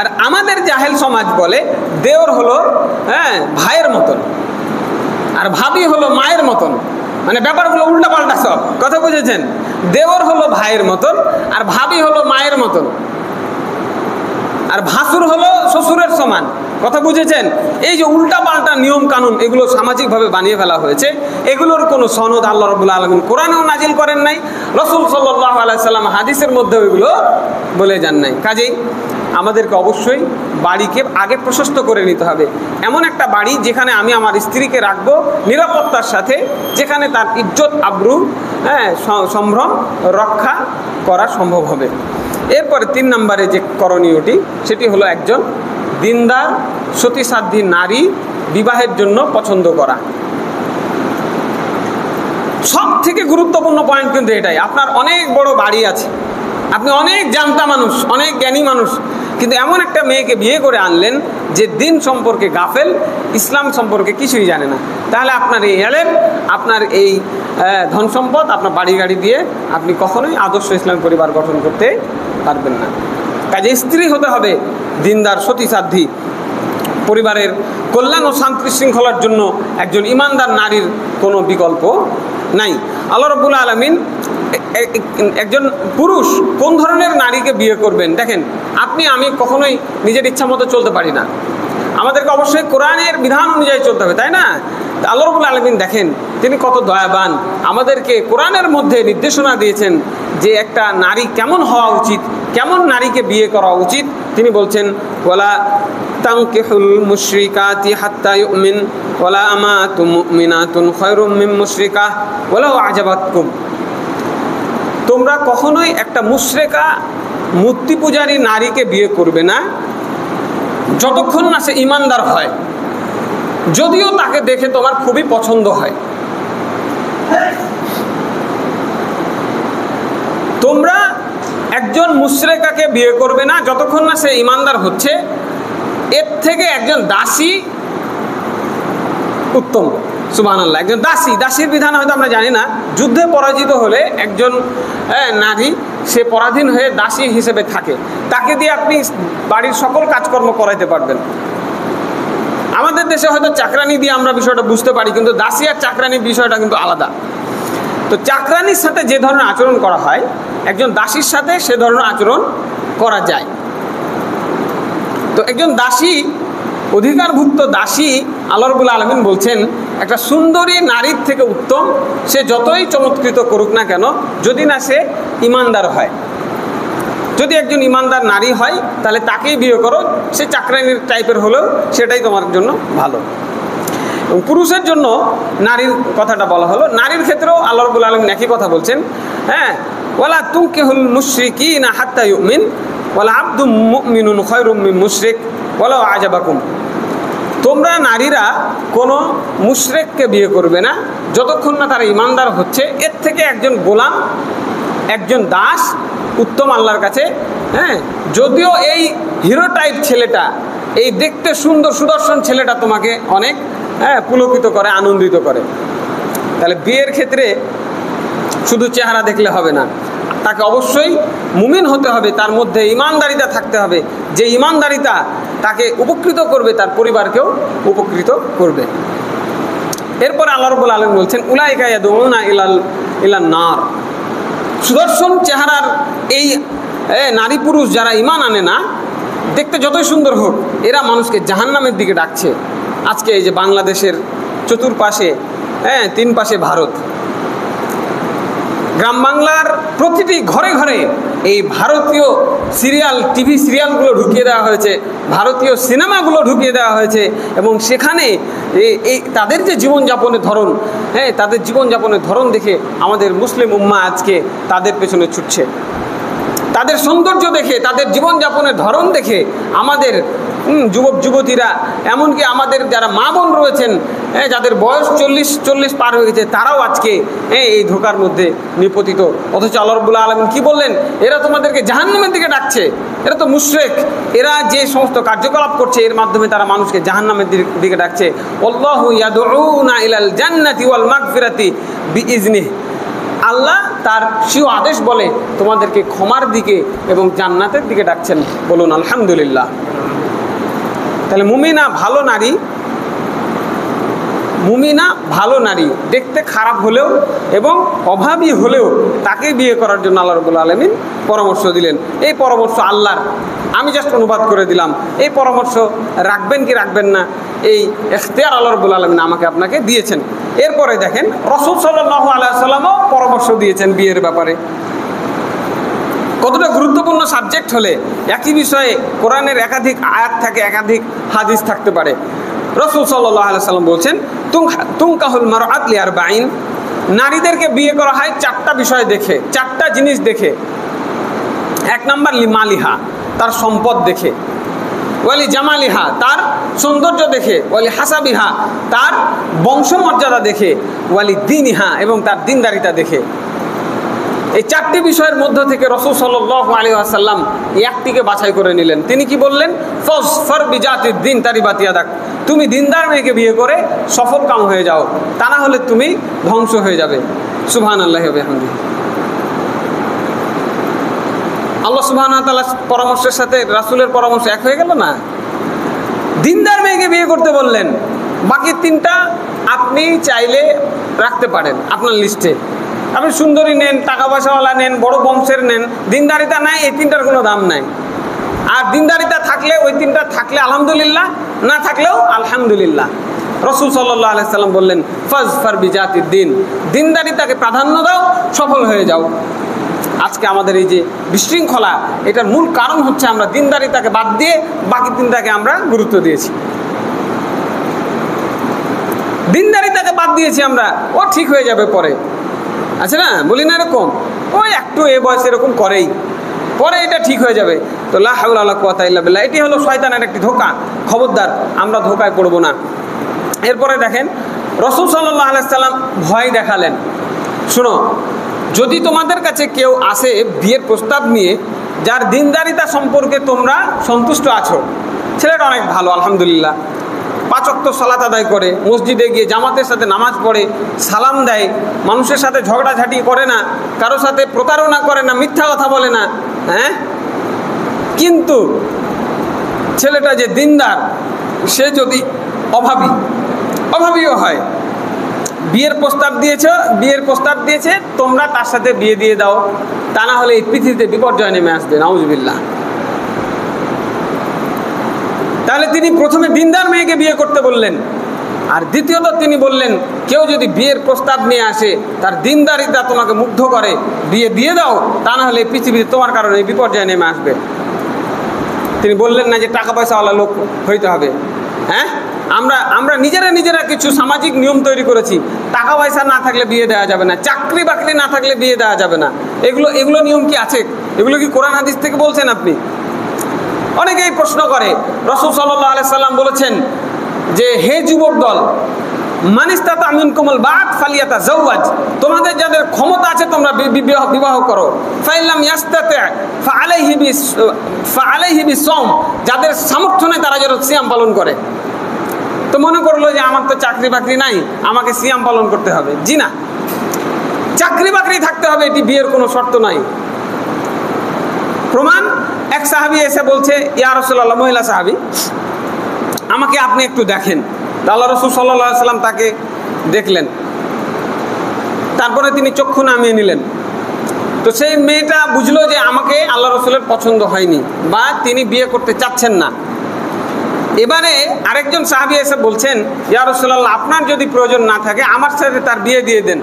আর আমাদের জাহেল সমাজ বলে দেওর হলো ভাইয়ের মতন, আর ভাবি হলো মায়ের মতন। মানে ব্যাপারগুলো উল্টাপাল্টা সব, কথা বুঝেছেন? দেওর হলো ভাইয়ের মতন, আর ভাবি হলো মায়ের মতন, আর ভাসুর হলো শ্বশুরের সমান, কথা বুঝেছেন? এই যে উল্টাপাল্টা নিয়ম কানুন, এগুলো সামাজিকভাবে বানিয়ে ফেলা হয়েছে। এগুলোর কোনো সনদ আল্লাহ রাব্বুল আলামিন কোরআনেও নাজিল করেন নাই, রাসূল সাল্লাল্লাহু আলাইহি সাল্লাম হাদিসের মধ্যেও এগুলো বলে যান নাই। কাজেই আমাদেরকে অবশ্যই বাড়িকে আগে প্রশস্ত করে নিতে হবে। এমন একটা বাড়ি যেখানে আমি আমার স্ত্রীকে রাখবো নিরাপত্তার সাথে, যেখানে তার ইজ্জত আবরু সম্ভ্রম রক্ষা করা সম্ভব হবে। এরপরে 3 নম্বরে যে করণীয়টি সেটি হলো একজন দিনদার সতীসাধ্যী নারী বিবাহের জন্য পছন্দ করা। সব থেকে গুরুত্বপূর্ণ পয়েন্ট কিন্তু এটাই। আপনার অনেক বড় বাড়ি আছে, আপনি অনেক জানতা মানুষ, অনেক জ্ঞানী মানুষ, কিন্তু এমন একটা মেয়েকে বিয়ে করে আনলেন যে দিন সম্পর্কে গাফেল, ইসলাম সম্পর্কে কিছুই জানে না, তাহলে আপনার এই এলেম, আপনার এই ধন সম্পদ, আপনার বাড়ি গাড়ি দিয়ে আপনি কখনোই আদর্শ ইসলাম পরিবার গঠন করতে পারবেন না। কাজে স্ত্রী হতে হবে দিনদার সতীসাধ্যী। পরিবারের কল্যাণ ও শান্তি শৃঙ্খলার জন্য একজন ইমানদার নারীর কোনো বিকল্প নাই। আল্লাহ রাব্বুল আলামিন একজন পুরুষ কোন ধরনের নারীকে বিয়ে করবেন, দেখেন আপনি আমি কখনোই নিজের ইচ্ছা মতো চলতে পারি না, আমাদেরকে অবশ্যই কোরআনের বিধান অনুযায়ী চলতে হবে, তাই না? আল্লাহ রাব্বুল আলামিন দেখেন তিনি কত দয়াবান, আমাদেরকে কোরআনের মধ্যে নির্দেশনা দিয়েছেন যে একটা নারী কেমন হওয়া উচিত, কেমন নারীকে বিয়ে করা উচিত। তিনি বলছেন ওয়ালা তানকিহুল মুশরিকাতি হাত্তা ইউমিন ওয়ালা আমাতুম মুমিনাতুন খায়রুম মিন মুশরিকাহ ওয়ালাউ আজাবাতকুম। তোমরা কখনোই একটা মুশরিকা মূর্তি পূজারী নারীকে বিয়ে করবে না যতক্ষণ না সে ইমানদার হয়, যদিও তাকে দেখে তোমার খুবই পছন্দ হয়। তোমরা একজন মুশরিকাকে বিয়ে করবে না যতক্ষণ না সে ইমানদার হচ্ছে, এর থেকে একজন দাসী উত্তম। সুবহানাল্লাহ। একজন দাসীর বিধান হয়তো আমরা জানি না, যুদ্ধে পরাজিত হলে একজন নারী সে পরাধীন হয়ে দাসী হিসেবে থাকে, তাকে দিয়ে আপনি বাড়ির সকল কাজকর্ম করাইতে পারবেন। আমাদের দেশে হয়তো চাকরানি দিয়ে আমরা বিষয়টা বুঝতে পারি, কিন্তু দাসী আর চাকরানির বিষয়টা কিন্তু আলাদা। তো চাকরানির সাথে যে ধরনের আচরণ করা হয়, একজন দাসীর সাথে সে ধরনের আচরণ করা যায়। তো একজন দাসী, অধিকারভুক্ত দাসী, আল্লাহ রাব্বুল আলামিন বলছেন একটা সুন্দরী নারীর থেকে উত্তম, সে যতই চমৎকৃত করুক না কেন, যদি না সে ইমানদার হয়। যদি একজন ইমানদার নারী হয় তাহলে তাকেই বিয়ে করো, সে চাকরানির টাইপের হলেও সেটাই তোমার জন্য ভালো। এবং পুরুষের জন্য নারীর কথাটা বলা হলো, নারীর ক্ষেত্রেও আল্লাহ রাব্বুল আলামিন একই কথা বলছেন। ওয়ালা তুনকিহুল মুশরিকিনা হাত্তা ইউমিন ওয়ালা আবদুম মুমিনুন খায়রুম মিন মুশরিক ওয়ালাউ আজাবাকুম। তোমরা নারীরা কোনো মুশরিককে বিয়ে করবে না যতক্ষণ না তারা ইমানদার হচ্ছে, এর থেকে একজন গোলাম, একজন দাস উত্তম আল্লাহর কাছে। যদিও এই হিরো টাইপ ছেলেটা, এই দেখতে সুন্দর সুদর্শন ছেলেটা তোমাকে অনেক পুলকিত করে, আনন্দিত করে। তাহলে বিয়ের ক্ষেত্রে শুধু চেহারা দেখলে হবে না, তাকে অবশ্যই মুমিন হতে হবে, তার মধ্যে ইমানদারিতা থাকতে হবে, যে ইমানদারিতা তাকে উপকৃত করবে, তার পরিবারকেও উপকৃত করবে। এরপরে আল্লাহ রাব্বুল আলামিন বলছেন উলাইকা ইয়াদউনা ইলান নার। সুদর্শন চেহারার এই নারী পুরুষ যারা ঈমান আনে না, দেখতে যতই সুন্দর হোক, এরা মানুষকে জাহান্নামের দিকে ডাকছে। আজকে এই যে বাংলাদেশের চতুর্পাশে 3 পাশে ভারত, গ্রাম বাংলার প্রতিটি ঘরে ঘরে এই ভারতীয় সিরিয়াল, টিভি সিরিয়ালগুলো ঢুকিয়ে দেওয়া হয়েছে, ভারতীয় সিনেমাগুলো ঢুকিয়ে দেওয়া হয়েছে, এবং সেখানে এই তাদের যে জীবনযাপনের ধরন, তাদের জীবনযাপনের ধরন দেখে আমাদের মুসলিম উম্মাহ আজকে তাদের পেছনে ছুটছে। তাদের সৌন্দর্য দেখে, তাদের জীবনযাপনের ধরন দেখে আমাদের যুবক যুবতীরা, এমনকি আমাদের যারা মা বোন রয়েছেন, যাদের বয়স 40 পার হয়ে গেছে, তারাও আজকে এই ধোঁকার মধ্যে নিপতিত। অথচ আল্লাহ রাব্বুল আলামিন কি বললেন? এরা তোমাদেরকে জাহান্নামের দিকে ডাকছে, এরা তো মুশরিক, এরা যে সমস্ত কার্যকলাপ করছে এর মাধ্যমে তারা মানুষকে জাহান্নামের দিকে ডাকছে। আল্লাহু ইয়াদউনা ইলাল জান্নাতি ওয়াল মাগফিরাতি বিইজনিহি। আল্লাহ তার স্বীয় আদেশ বলে তোমাদেরকে ক্ষমার দিকে এবং জান্নাতের দিকে ডাকছেন। বলুন আলহামদুলিল্লাহ। তাহলে মুমিনা ভালো নারী দেখতে খারাপ হলেও এবং অভাবী হলেও তাকে বিয়ে করার জন্য আল্লাহ রাব্বুল আলামিন পরামর্শ দিলেন। এই পরামর্শ আল্লাহর, আমি জাস্ট অনুবাদ করে দিলাম। এই পরামর্শ রাখবেন কি রাখবেন না, এই ইখতিয়ার আল্লাহ রাব্বুল আলামিন আমাকে আপনাকে দিয়েছেন। এরপরে দেখেন রাসূল সাল্লাল্লাহু আলাইহি ওয়াসাল্লামও পরামর্শ দিয়েছেন বিয়ের ব্যাপারে। কতটা গুরুত্বপূর্ণ সাবজেক্ট হলে একই বিষয়ে কোরআনের একাধিক আয়াত থাকে, একাধিক হাদিস থাকতে পারে। রাসূল সাল্লাল্লাহু আলাইহি ওয়াসাল্লাম বলছেন তুনকাহুল মারআত লিআরবাঈন। নারীদেরকে বিয়ে করা হয় 4টা বিষয় দেখে, 4টা জিনিস দেখে। এক নাম্বার লিমালিহা, তার সম্পদ দেখে, ওয়ালি জামালিহা, তার সৌন্দর্য দেখে, ওয়ালি হাসাবিহা, তার বংশমর্যাদা দেখে, ওয়ালি দিনিহা, এবং তার দিনদারিতা দেখে। এই চারটি বিষয়ের মধ্য থেকে রাসূল সাল্লাল্লাহু আলাইহি ওয়াসাল্লাম একটিকে বাছাই করে নিলেন। তিনি কি বললেন? ফাজফার বিজাতিদ দিন তারিবাত ইয়াদাক, তুমি দিনদার মেয়েকে বিয়ে করে সফল কাম হয়ে যাও, তা না হলে তুমি ধ্বংস হয়ে যাবে। সুবহানাল্লাহি ওয়া বিহামদিহি। আল্লাহ সুবহানাহু ওয়া তাআলার পরামর্শের সাথে রাসূলের পরামর্শ এক হয়ে গেল না? দিনদার মেয়েকে বিয়ে করতে বললেন, বাকি তিনটা আপনি চাইলে রাখতে পারেন আপনার লিস্টে। আপনি সুন্দরী নেন, টাকা পয়সাওয়ালা নেন, বড় বংশের নেন, দিনদারিতা নাই, এই তিনটার কোনো দাম নাই। আর দিনদারিতা থাকলে ওই তিনটা থাকলে আলহামদুলিল্লাহ, না থাকলেও আলহামদুলিল্লাহ। রাসূল সাল্লাল্লাহু আলাইহি সাল্লাম বললেন ফাজফার বিজাতিদ দিন, দিনদারিতাকে প্রাধান্য দাও, সফল হয়ে যাও। আজকে আমাদের এই যে বিশৃঙ্খলা, এটার মূল কারণ হচ্ছে আমরা দিনদারিতাকে বাদ দিয়ে বাকি তিনটাকে আমরা গুরুত্ব দিয়েছি। দিনদারিতাকে বাদ দিয়েছি আমরা, ও ঠিক হয়ে যাবে পরে, আছে না, বলি না এরকম, ওই একটু এ বয়সে এরকম করেই, পরে এটা ঠিক হয়ে যাবে। তো লা হাওলা ওয়ালা কুওয়াতা ইল্লা বিল্লাহ, এটি হলো শয়তানের একটি ধোঁকা। খবরদার, আমরা ধোঁকায় পড়ব না। এরপরে দেখেন রাসূল সাল্লাল্লাহু আলাইহি সাল্লাম ভয় দেখালেন, শোনো, যদি তোমাদের কাছে কেউ আসে বিয়ের প্রস্তাব নিয়ে, যার দিনদারিতা সম্পর্কে তোমরা সন্তুষ্ট আছো, ছেলেটা অনেক ভালো আলহামদুলিল্লাহ, 5 ওয়াক্ত সালাত আদায় করে, মসজিদে গিয়ে জামাতের সাথে নামাজ পড়ে, সালাম দেয়, মানুষের সাথে ঝগড়াঝাটি করে না, কারোর সাথে প্রতারণা করে না, মিথ্যা কথা বলে না, হ্যাঁ, কিন্তু ছেলেটা যে দিনদার, সে যদি অভাবীও হয়, বিয়ের প্রস্তাব দিয়েছে, তোমরা তার সাথে বিয়ে দিয়ে দাও, তা না হলে এই পৃথিবীতে বিপর্যয় নেমে আসবে, নাউজুবিল্লাহ। তাহলে তিনি প্রথমে দিনদার মেয়েকে বিয়ে করতে বললেন, আর দ্বিতীয়ত তিনি বললেন কেউ যদি বিয়ের প্রস্তাব নিয়ে আসে, তার দিনদারিতা তোমাকে মুগ্ধ করে, বিয়ে দিয়ে দাও, তা না হলে এই পৃথিবীতে তোমার কারণে এই বিপর্যয় নেমে আসবে। তিনি বললেন না যে টাকা পয়সাওয়ালা লোক হইতে হবে। হ্যাঁ, আমরা নিজেরা কিছু সামাজিক নিয়ম তৈরি করেছি, টাকা পয়সা না থাকলে বিয়ে দেওয়া যাবে না, চাকরি বাকরি না থাকলে বিয়ে দেওয়া যাবে না। এগুলো নিয়ম কি আছে? এগুলো কি কোরআন হাদিস থেকে বলছেন আপনি? অনেকেই প্রশ্ন করে। রাসূল সাল্লাল্লাহু আলাইহি সাল্লাম বলেছেন যে হে যুবক দল, মান ইসতাতা মিনকুমুল বাত ফালিয়াতাজাওয়াজ, তোমাদের যাদের ক্ষমতা আছে তোমরা বিবাহ করো। ফাইল্লাম ইয়াস্তাতি ফাআলাইহি বিসওম, যাদের সামর্থ্য নেই তারা যেন সিয়াম পালন করে। তো মনে করলো যে আমার তো চাকরি বাকরি নাই, আমাকে সিয়াম পালন করতে হবে। জি না, চাকরি বাকরি থাকতে হবে, এটি বিয়ের কোনো শর্ত নাই। প্রমাণ, এক সাহাবী এসে বলছে, ইয়া রাসূলুল্লাহ, মহিলা সাহাবী, আমাকে আপনি একটু দেখেন। আল্লাহ রাসূল সাল্লাল্লাহু আলাইহি সাল্লাম তাকে দেখলেন, তারপরে তিনি চক্ষু নামিয়ে নিলেন। তো সেই মেয়েটা বুঝলো যে আমাকে আল্লাহ রাসূলের পছন্দ হয়নি, বা তিনি বিয়ে করতে চাচ্ছেন না। এবারে আরেকজন সাহাবী এসে বলছেন, ইয়া রাসূলুল্লাহ, আপনার যদি প্রয়োজন না থাকে আমার সাথে তার বিয়ে দিয়ে দেন।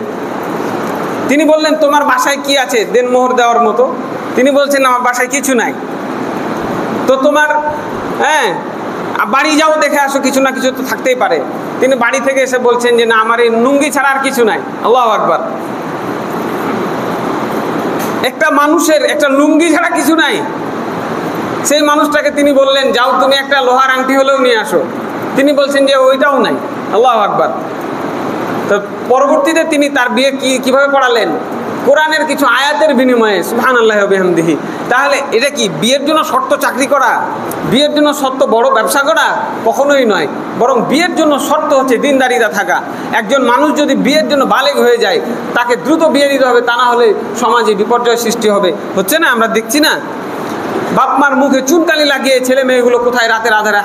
তিনি বললেন, তোমার বাসায় কি আছে দেনমোহর দেওয়ার মতো? তিনি বলছেন, আমার বাসায় কিছু নাই। তো তোমার বাড়ি যাও, দেখে আসো, কিছু না কিছু তো থাকতেই পারে। তিনি বাড়ি থেকে এসে বলছেন যে না, আমার এই লুঙ্গি ছাড়া আর কিছু নাই। আল্লাহু আকবার। একটা মানুষের একটা লুঙ্গি ছাড়া কিছু নাই। সেই মানুষটাকে তিনি বললেন, যাও তুমি একটা লোহার আংটি হলেও নিয়ে আসো। তিনি বলছেন যে ওইটাও নাই। আল্লাহু আকবার। তো পরবর্তীতে তিনি তার বিয়ে কিভাবে পড়ালেন? কোরআনের কিছু আয়াতের বিনিময়ে। সুবহানাল্লাহি ওয়া বিহামদিহি। তাহলে এটা কি বিয়ের জন্য শর্ত চাকরি করা, বিয়ের জন্য শর্ত বড় ব্যবসা করা? কখনোই নয়। বরং বিয়ের জন্য শর্ত হচ্ছে দিনদারিতা থাকা। একজন মানুষ যদি বিয়ের জন্য বালেগ হয়ে যায়, তাকে দ্রুত বিয়ে দিতে হবে, তা না হলে সমাজে বিপর্যয় সৃষ্টি হবে। হচ্ছে না, আমরা দেখছি না, বাপ মার মুখে চুনকালি লাগিয়ে ছেলে মেয়েগুলো কোথায় রাতের আধারে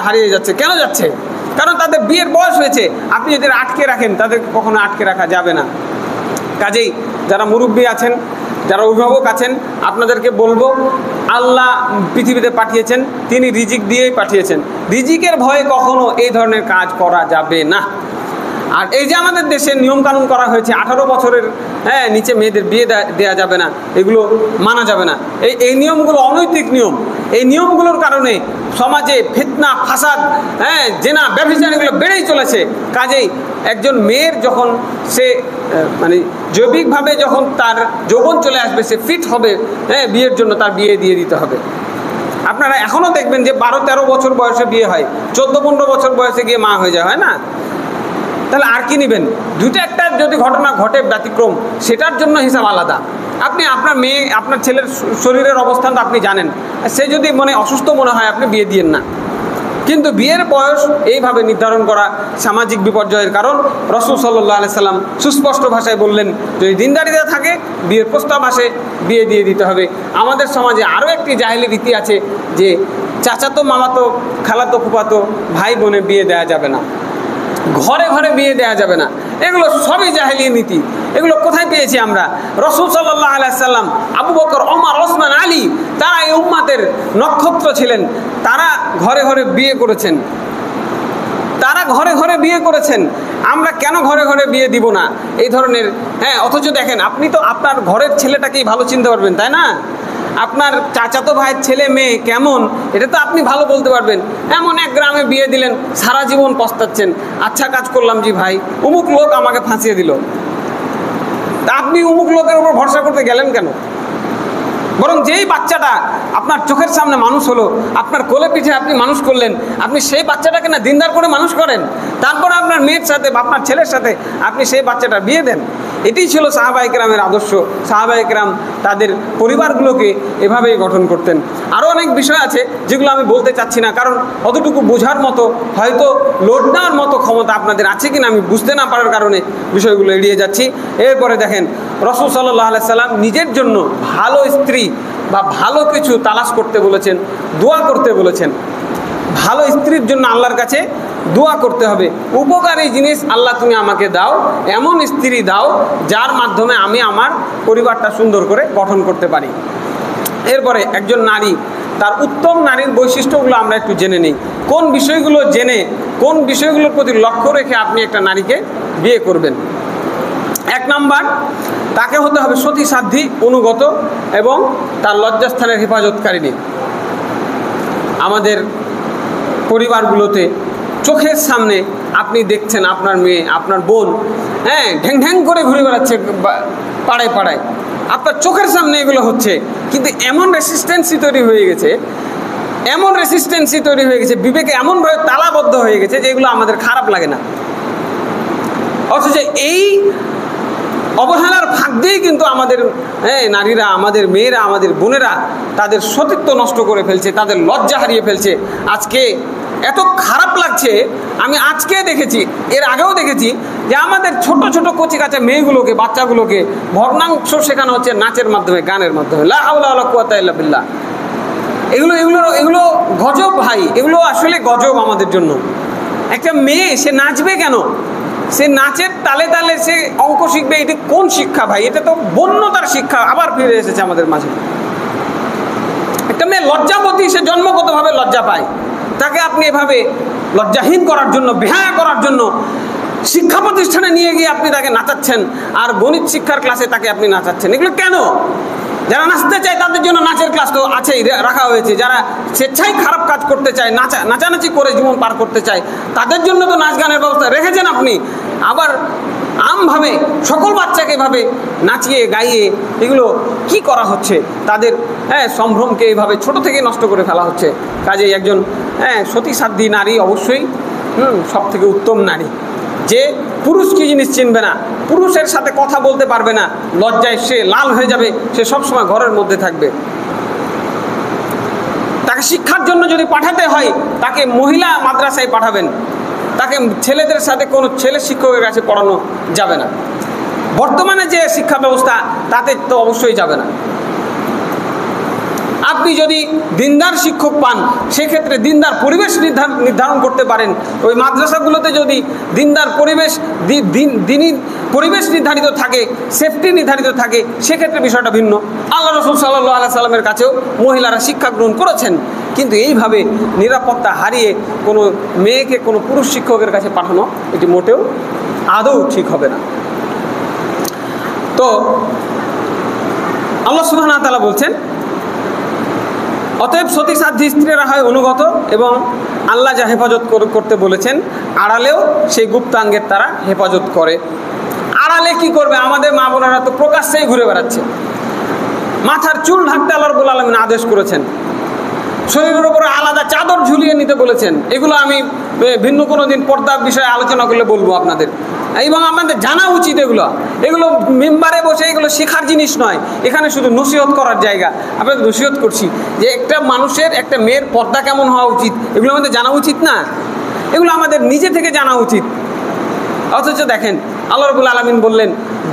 হারিয়ে যাচ্ছে। কেন যাচ্ছে? কারণ তাদের বিয়ের বয়স হয়েছে। আপনি যদি আটকে রাখেন, তাদেরকে কখনো আটকে রাখা যাবে না। কাজেই যারা মুরব্বী আছেন, যারা অভিভাবক আছেন, আপনাদেরকে বলবো, আল্লাহ পৃথিবীতে পাঠিয়েছেন, তিনি রিজিক দিয়েই পাঠিয়েছেন। রিজিকের ভয়ে কখনো এই ধরনের কাজ করা যাবে না। আর এই যে আমাদের দেশে নিয়মকানুন করা হয়েছে, 18 বছরের নিচে মেয়েদের বিয়ে দেওয়া যাবে না, এগুলো মানা যাবে না। এই নিয়মগুলো অনৈতিক নিয়ম। এই নিয়মগুলোর কারণে সমাজে ফিতনা ফাসাদ, জেনা ব্যভিচার এগুলো বেড়েই চলেছে। কাজেই একজন মেয়ের যখন সে মানে জৈবিকভাবে যখন তার যৌবন চলে আসবে, সে ফিট হবে বিয়ের জন্য, তার বিয়ে দিয়ে দিতে হবে। আপনারা এখনও দেখবেন যে 12-13 বছর বয়সে বিয়ে হয়, 14-15 বছর বয়সে গিয়ে মা হয়ে যায়, হয় না? তাহলে আর কি নেবেন? দুইটা একটা যদি ঘটনা ঘটে ব্যতিক্রম, সেটার জন্য হিসাব আলাদা। আপনি আপনার মেয়ে, আপনার ছেলের শরীরের অবস্থান তো আপনি জানেন, সে যদি অসুস্থ মনে হয় আপনি বিয়ে দিয়েন না। কিন্তু বিয়ের বয়স এইভাবে নির্ধারণ করা সামাজিক বিপর্যয়ের কারণ। রাসূল সাল্লাল্লাহু আলাইহি সাল্লাম সুস্পষ্ট ভাষায় বললেন, যদি দিনদারিতা থাকে বিয়ের প্রস্তাব আসে, বিয়ে দিয়ে দিতে হবে। আমাদের সমাজে আরও একটি জাহেলি রীতি আছে যে চাচাতো, মামাতো, খালাতো, ফুফাতো ভাই বোনে বিয়ে দেওয়া যাবে না, ঘরে ঘরে বিয়ে দেওয়া যাবে না। এগুলো সবই জাহেলি নীতি। এগুলো কোথায় পেয়েছি আমরা? রাসূল সাল্লাল্লাহু আলাইহি সাল্লাম, আবু বকর, ওমর, ওসমান, আলী, তারা এই উম্মতের নক্ষত্র ছিলেন। তারা ঘরে ঘরে বিয়ে করেছেন, তারা ঘরে ঘরে বিয়ে করেছেন। আমরা কেন ঘরে ঘরে বিয়ে দিব না এই ধরনের? অথচ দেখেন, আপনি তো আপনার ঘরের ছেলেটাকেই ভালো চিনতে পারবেন, তাই না? আপনার চাচাতো ভাইয়ের ছেলে মেয়ে কেমন এটা তো আপনি ভালো বলতে পারবেন। এমন এক গ্রামে বিয়ে দিলেন, সারা জীবন পস্তাচ্ছেন, আচ্ছা কাজ করলাম জি ভাই, অমুক লোক আমাকে ফাঁসিয়ে দিল। তা আপনি অমুক লোকের উপর ভরসা করতে গেলেন কেন? বরং যেই বাচ্চাটা আপনার চোখের সামনে মানুষ হলো, আপনার কোলে পিঠে আপনি মানুষ করলেন, আপনি সেই বাচ্চাটাকে না দিনদার করে মানুষ করেন, তারপরে আপনার মেয়ের সাথে বা আপনার ছেলের সাথে আপনি সেই বাচ্চাটা বিয়ে দেন। এটাই ছিল সাহাবায়ে কেরামের আদর্শ। সাহাবায়ে কেরাম তাদের পরিবারগুলোকে এভাবেই গঠন করতেন। আরও অনেক বিষয় আছে যেগুলো আমি বলতে চাচ্ছি না, কারণ অতটুকু বোঝার মতো, হয়তো লোড নেওয়ার মতো ক্ষমতা আপনাদের আছে কিনা আমি বুঝতে না পারার কারণে বিষয়গুলো এড়িয়ে যাচ্ছি। এরপরে দেখেন, রাসূল সাল্লাল্লাহু আলাইহি সাল্লাম নিজের জন্য ভালো স্ত্রী বা ভালো কিছু তালাশ করতে বলেছেন, দোয়া করতে বলেছেন। ভালো স্ত্রীর জন্য আল্লাহর কাছে দোয়া করতে হবে, উপকারী জিনিস আল্লাহ তুমি আমাকে দাও, এমন স্ত্রী দাও যার মাধ্যমে আমি আমার পরিবারটা সুন্দর করে গঠন করতে পারি। এরপরে একজন নারী, তার উত্তম নারীর বৈশিষ্ট্যগুলো আমরা একটু জেনে নিই। কোন বিষয়গুলো জেনে, কোন বিষয়গুলোর প্রতি লক্ষ্য রেখে আপনি একটা নারীকে বিয়ে করবেন? 1 নম্বর, তাকে হতে হবে সতী সাধ্বী, অনুগত এবং তার লজ্জাস্থানের হেফাজতকারিণী। আমাদের পরিবারগুলোতে চোখের সামনে আপনি দেখছেন আপনার মেয়ে, আপনার বোন ঢ্যাং ঢ্যাং করে ঘুরে বেড়াচ্ছে পাড়ায় পাড়ায়, আপনার চোখের সামনে এগুলো হচ্ছে, কিন্তু এমন রেসিস্টেন্সি তৈরি হয়ে গেছে, বিবেকে এমনভাবে তালাবদ্ধ হয়ে গেছে যে এগুলো আমাদের খারাপ লাগে না। অথচ এই অবহেলার ফাঁক দিয়েই কিন্তু আমাদের নারীরা, আমাদের মেয়েরা, আমাদের বোনেরা তাদের সতীত্ব নষ্ট করে ফেলছে, তাদের লজ্জা হারিয়ে ফেলছে। আজকে এত খারাপ লাগছে, আমি আজকে দেখেছি, এর আগেও দেখেছি যে আমাদের ছোট ছোট কচি কাঁচা মেয়েগুলোকে, বাচ্চাগুলোকে ভগ্নাংশ শেখানো হচ্ছে নাচের মাধ্যমে, গানের মাধ্যমে। লা হাওলা ওয়ালা কুওয়াতা ইল্লা বিল্লাহ। এগুলো গজব ভাই, এগুলো আসলে গজব আমাদের জন্য। একটা মেয়ে সে নাচবে কেন? সে নাচের তালে তালে সে অঙ্ক শিখবে, এটা কোন শিক্ষা ভাই? এটা তো বন্যতার শিক্ষা আবার ফিরে এসেছে আমাদের মাঝে। একটা মেয়ে লজ্জাবতী, সে জন্মগতভাবে লজ্জা পায়, তাকে আপনি এভাবে লজ্জাহীন করার জন্য, বেহায়া করার জন্য শিক্ষা প্রতিষ্ঠানে নিয়ে গিয়ে আপনি তাকে নাচাচ্ছেন, আর গণিত শিক্ষার ক্লাসে তাকে আপনি নাচাচ্ছেন। এগুলো কেন? যারা নাচতে চায় তাদের জন্য নাচের ক্লাস তো আছেই, রাখা হয়েছে। যারা স্বেচ্ছায় খারাপ কাজ করতে চায়, নাচানাচি করে জীবন পার করতে চায়, তাদের জন্য তো নাচ গানের ব্যবস্থা রেখেছেন আপনি। আবার আমভাবে সকল বাচ্চাকে এভাবে নাচিয়ে গাইয়ে এগুলো কি করা হচ্ছে? তাদের সম্ভ্রমকে এইভাবে ছোট থেকে নষ্ট করে ফেলা হচ্ছে। কাজেই একজন সতী সাধ্বী নারী অবশ্যই সব থেকে উত্তম নারী, যে পুরুষ কি জিনিস চিনবে না, পুরুষের সাথে কথা বলতে পারবে না, লজ্জায় সে লাল হয়ে যাবে, সে সবসময় ঘরের মধ্যে থাকবে। তাকে শিক্ষার জন্য যদি পাঠাতে হয়, তাকে মহিলা মাদ্রাসায় পাঠাবেন, তাকে ছেলেদের সাথে কোনো ছেলে শিক্ষকের কাছে পড়ানো যাবে না। বর্তমানে যে শিক্ষা ব্যবস্থা তাতে তো অবশ্যই যাবে না। আপনি যদি দিনদার শিক্ষক পান, সেক্ষেত্রে দিনদার পরিবেশ নির্ধারণ করতে পারেন। ওই মাদ্রাসাগুলোতে যদি দিনদার পরিবেশ, দিনই পরিবেশ নির্ধারিত থাকে, সেফটি নির্ধারিত থাকে, সেক্ষেত্রে বিষয়টা ভিন্ন। আল্লাহ রাসূল সাল্লাল্লাহু আলাইহি সাল্লামের কাছেও মহিলারা শিক্ষা গ্রহণ করেছেন, কিন্তু এইভাবে নিরাপত্তা হারিয়ে কোনো মেয়েকে কোনো পুরুষ শিক্ষকের কাছে পাঠানো এটি মোটেও আদৌ ঠিক হবে না। তো আল্লাহ সুবহানাহু ওয়া তাআলা বলছেন, অতএব সতীসাধ্যী স্ত্রীরা হয় অনুগত এবং আল্লাহ যা হেফাজত করতে বলেছেন আড়ালেও সেই গুপ্তাঙ্গের তারা হেফাজত করে। আড়ালে কি করবে? আমাদের মা বোনেরা তো প্রকাশ্যেই ঘুরে বেড়াচ্ছে। মাথার চুল ঢাকতে আল্লাহ রাব্বুল আলামিন আদেশ করেছেন, শরীরের উপরে আলাদা চাদর ঝুলিয়ে নিতে বলেছেন। এগুলো আমি ভিন্ন কোনো দিন পর্দার বিষয়ে আলোচনা করলে বলবো আপনাদের, এবং আমাদের জানা উচিত। এগুলো মেম্বারে বসে এগুলো শেখার জিনিস নয়, এখানে শুধু নসিহত করার জায়গা। আপনাদের নসিহত করছি যে একটা মানুষের, একটা মেয়ের পর্দা কেমন হওয়া উচিত এগুলো আমাদের জানা উচিত না? এগুলো আমাদের নিজে থেকে জানা উচিত। অথচ দেখেন আল্লাহ রাব্বুল আলামিন বললেন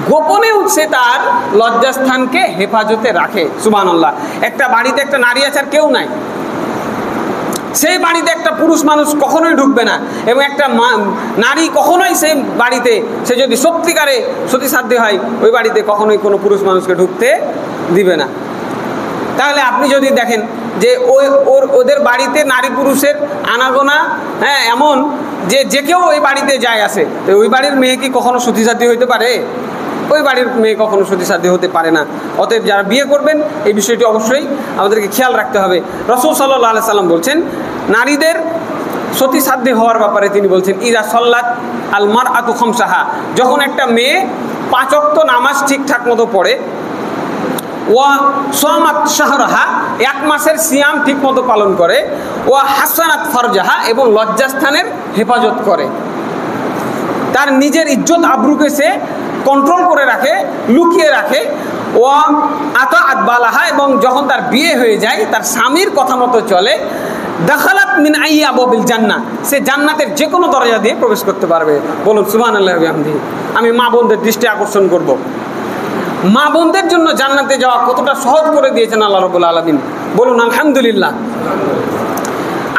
গোপনে উঠছে তার লজ্জাস্থানকে হেফাজতে রাখে। সুবহানাল্লাহ। একটা বাড়িতে একটা নারী আছে আর কেউ নাই, সেই বাড়িতে একটা পুরুষ মানুষ কখনোই ঢুকবে না, এবং একটা নারী কখনোই সেই বাড়িতে, সে যদি সত্যিকারে সতীসাধ্যী হয়, ওই বাড়িতে কখনোই কোনো পুরুষ মানুষকে ঢুকতে দিবে না। তাহলে আপনি যদি দেখেন যে ওদের বাড়িতে নারী পুরুষের আনাগোনা, হ্যাঁ, এমন যে কেউ ওই বাড়িতে যায় আসে, তো ওই বাড়ির মেয়ে কি কখনো সতীসাধ্যী হইতে পারে? ওই বাড়ির মেয়ে কখনো সতীসাধ্যী হতে পারে না। অতএব যারা বিয়ে করবেন এই বিষয়টি অবশ্যই আমাদেরকে খেয়াল রাখতে হবে। রাসূল সাল্লাল্লাহু আলাইহি সাল্লাম বলছেন নারীদের সতীসাধ্যী হওয়ার ব্যাপারে তিনি বলছেন ইজা সল্লাত আল মারআতু খামসাহা, যখন একটা মেয়ে 5 ওয়াক্ত নামাজ ঠিকঠাক মতো পড়ে, ওয়া সামাত শাহরাহা, 1 মাসের সিয়াম ঠিক মতো পালন করে, ওয়া হাসানাত ফারজাহা, এবং লজ্জাস্থানের হেফাজত করে, তার নিজের ইজ্জত আবরুকে সে কন্ট্রোল করে রাখে, লুকিয়ে রাখে, ওয়া আতাআত বালাহা, এবং যখন তার বিয়ে হয়ে যায় তার স্বামীর কথা মতো চলে, দাখালাত মিন আইয়ি আবওয়াবিল জান্নাহ, সে জান্নাতের যে কোনো দরজা দিয়ে প্রবেশ করতে পারবে। বলুন সুবহানাল্লাহি ওয়া বিহামদিহি। আমি মা বোনদের দৃষ্টি আকর্ষণ করব, মা বোনদের জন্য জান্নাতে যাওয়া কতটা সহজ করে দিয়েছেন আল্লাহ রাব্বুল আলামিন। বলুন আলহামদুলিল্লাহ।